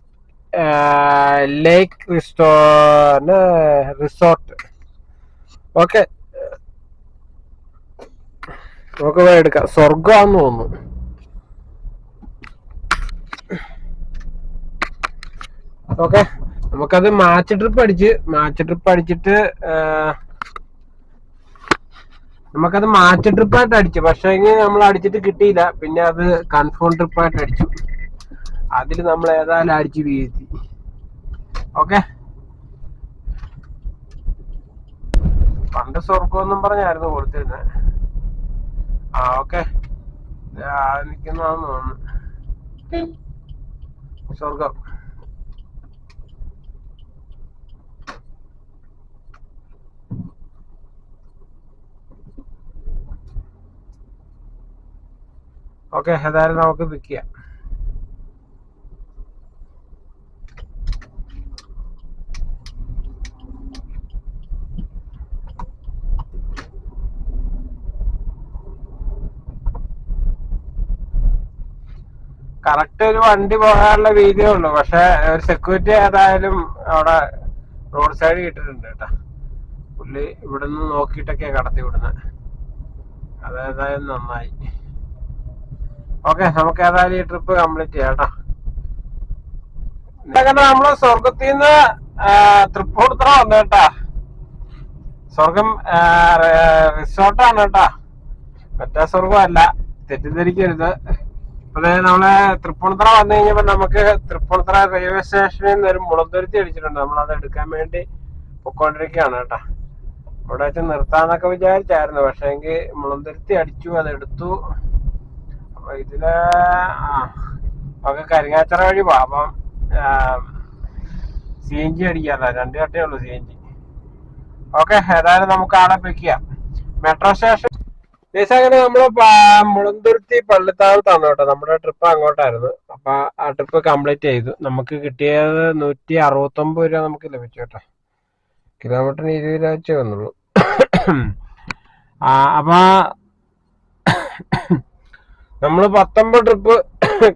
lake resort. Okay, നമുക്ക് പോയി എടുക്കാം. സ്വർഗമാണെന്ന് തോന്നുന്നു. ഓക്കെ, നമുക്കത് മാച്ച് ട്രിപ്പ് അടിച്ചിട്ട് നമുക്കത് മാച്ച് ട്രിപ്പായിട്ട് അടിച്ചു. പക്ഷേ നമ്മൾ അടിച്ചിട്ട് കിട്ടിയില്ല. പിന്നെ അത് കൺഫേം ട്രിപ്പായിട്ട് അടിച്ചു. അതിൽ നമ്മൾ ഏതായാലും അടിച്ച് വീഴ്ത്തി. ഓക്കെ. പണ്ട് സ്വർഗമെന്നും പറഞ്ഞായിരുന്നു കൊടുത്തിരുന്നത്. ഓക്കെ, നിക്കുന്നതാന്ന് തോന്നുന്നു സ്വർഗം. ഓക്കെ, ഏതായാലും നമുക്ക് പിക്ക് ചെയ്യാം. കറക്റ്റ് ഒരു വണ്ടി പോകാനുള്ള വീതിയേ ഉള്ളൂ. പക്ഷെ ഒരു സെക്യൂരിറ്റി ഏതായാലും അവിടെ റോഡ് സൈഡ് ഇട്ടിട്ടുണ്ട് കേട്ടാ. പുള്ളി ഇവിടെ നിന്ന് നോക്കിയിട്ടൊക്കെയാ കടത്തി വിടുന്നത്. അതേതായാലും നന്നായി. ഓക്കെ, നമുക്ക് ഏതായാലും ഈ ട്രിപ്പ് കംപ്ലീറ്റ് ചെയ്യാം കേട്ടോ. നമ്മള് സ്വർഗത്തിൽ നിന്ന് തൃപ്പൂണിത്തുറ വന്നു കേട്ടാ. സ്വർഗം റിസോർട്ടാണ് കേട്ടാ, മറ്റേ സ്വർഗം അല്ല, തെറ്റിദ്ധരിക്കരുത്. അതെ, നമ്മളെ തൃപ്പൂണിത്തുറ വന്നു കഴിഞ്ഞപ്പോ നമുക്ക് തൃപ്പൂണിത്തുറ റെയിൽവേ സ്റ്റേഷനിൽ നിന്ന് ഒരു മുളന്തുരുത്തി അടിച്ചിട്ടുണ്ട്. നമ്മളത് എടുക്കാൻ വേണ്ടി പൊക്കോണ്ടിരിക്കുകയാണ് കേട്ടാ. ഇവിടെ വെച്ച് നിർത്താന്നൊക്കെ വിചാരിച്ചായിരുന്നു, പക്ഷെ എങ്കിൽ മുളന്തുരുത്തി അടിച്ചു, അതെടുത്തു. അപ്പൊ ഇതില് നമുക്ക് കരിങ്ങാച്ചിറ വഴി പോവാം. അപ്പം CNG അടിക്കാറില്ല, 2 കട്ടേ ഉള്ളൂ CNG. ഓക്കെ, ഏതായാലും നമുക്ക് ആടെ പിക്ക് ചെയ്യാം. മെട്രോ സ്റ്റേഷൻ അങ്ങനെ നമ്മള് മുളന്തുരുത്തി പള്ളിത്താനത്താണ് കേട്ടോ. നമ്മുടെ ട്രിപ്പ് അങ്ങോട്ടായിരുന്നു. അപ്പൊ ആ ട്രിപ്പ് കംപ്ലീറ്റ് ചെയ്തു. നമുക്ക് കിട്ടിയത് 169 രൂപ നമുക്ക് ലഭിച്ചു കേട്ടോ. കിലോമീറ്ററിന് 20 രൂപ വെച്ചേ വന്നുള്ളൂ. അപ്പൊ നമ്മള് 19 ട്രിപ്പ്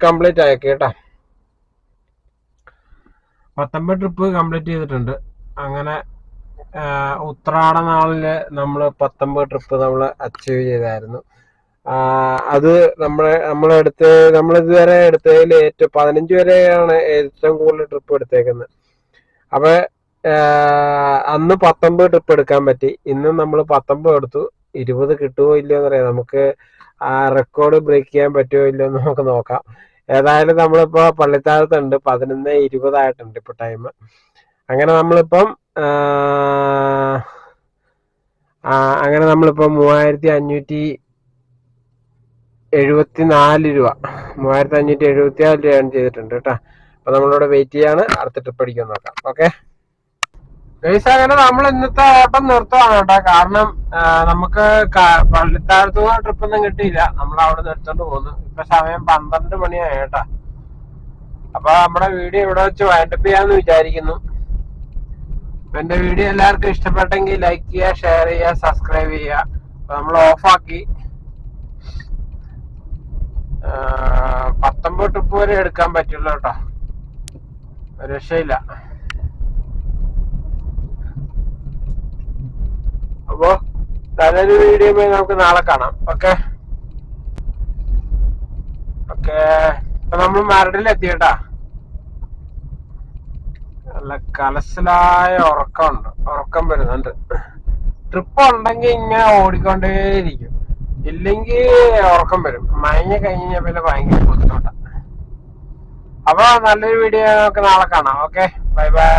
കംപ്ലീറ്റ് ആക്കി കേട്ടോ. 19 ട്രിപ്പ് കംപ്ലീറ്റ് ചെയ്തിട്ടുണ്ട്. അങ്ങനെ ഉത്രാട നാളില് നമ്മള് 19 ട്രിപ്പ് നമ്മൾ അച്ചീവ് ചെയ്തായിരുന്നു. അത് നമ്മളിതുവരെ എടുത്തതിൽ ഏറ്റവും 15 വരെയാണ് ഏറ്റവും കൂടുതൽ ട്രിപ്പ് എടുത്തേക്കുന്നത്. അപ്പൊ അന്ന് 19 ട്രിപ്പ് എടുക്കാൻ പറ്റി. ഇന്നും നമ്മൾ 19 എടുത്തു. 20 കിട്ടുമോ ഇല്ലയോ എന്നറിയാം. നമുക്ക് ആ റെക്കോർഡ് ബ്രേക്ക് ചെയ്യാൻ പറ്റുമോ ഇല്ലയോ എന്ന് നമുക്ക് നോക്കാം. ഏതായാലും നമ്മളിപ്പോ പള്ളിത്താനത്തുണ്ട്. 11:20 ആയിട്ടുണ്ട് ഇപ്പൊ ടൈം. അങ്ങനെ നമ്മളിപ്പം 3574 രൂപ 3574 രൂപ ഏൺ ചെയ്തിട്ടുണ്ട് കേട്ടോ. അപ്പൊ നമ്മളിവിടെ വെയിറ്റ് ചെയ്യാണ്. അടുത്ത ട്രിപ്പ് അടിക്കാൻ നോക്കാം. ഓക്കെ ഗൈസ്, അങ്ങനെ നമ്മൾ ഇന്നത്തെ ഓട്ടം നിർത്തുവാണ് കേട്ടോ. കാരണം നമുക്ക് പള്ളിത്താനത്ത് ട്രിപ്പ് ഒന്നും കിട്ടിയില്ല. നമ്മൾ അവിടെ നിർത്തോണ്ട് പോകുന്നു. ഇപ്പൊ സമയം 12 മണിയായി കേട്ടാ. അപ്പൊ നമ്മുടെ വീഡിയോ ഇവിടെ വെച്ച് വൈൻഡപ്പ് ചെയ്യാന്ന് വിചാരിക്കുന്നു. എന്റെ വീഡിയോ എല്ലാവർക്കും ഇഷ്ടപ്പെട്ടെങ്കിൽ ലൈക്ക് ചെയ്യുക, ഷെയർ ചെയ്യുക, സബ്സ്ക്രൈബ് ചെയ്യുക. അപ്പൊ നമ്മൾ ഓഫാക്കി 19 ട്രിപ്പ് വരെ എടുക്കാൻ പറ്റുള്ളൂ കേട്ടോ. രക്ഷയില്ല. അപ്പോ നല്ലൊരു വീഡിയോ നമുക്ക് നാളെ കാണാം. Okay okay. ഇപ്പൊ നമ്മൾ മരടിലെത്തി കേട്ടാ. നല്ല കലശലായ ഉറക്കം വരുന്നുണ്ട്. ട്രിപ്പ് ഉണ്ടെങ്കിൽ ഇങ്ങനെ ഓടിക്കൊണ്ടേയിരിക്കും, ഇല്ലെങ്കിൽ ഉറക്കം വരും. മയങ്ങ കഴിഞ്ഞ പിന്നെ ഭയങ്കര ബുദ്ധിമുട്ടാണ്. അപ്പൊ നല്ലൊരു വീഡിയോ നമുക്ക് നാളെ കാണാം. Okay, bye bye.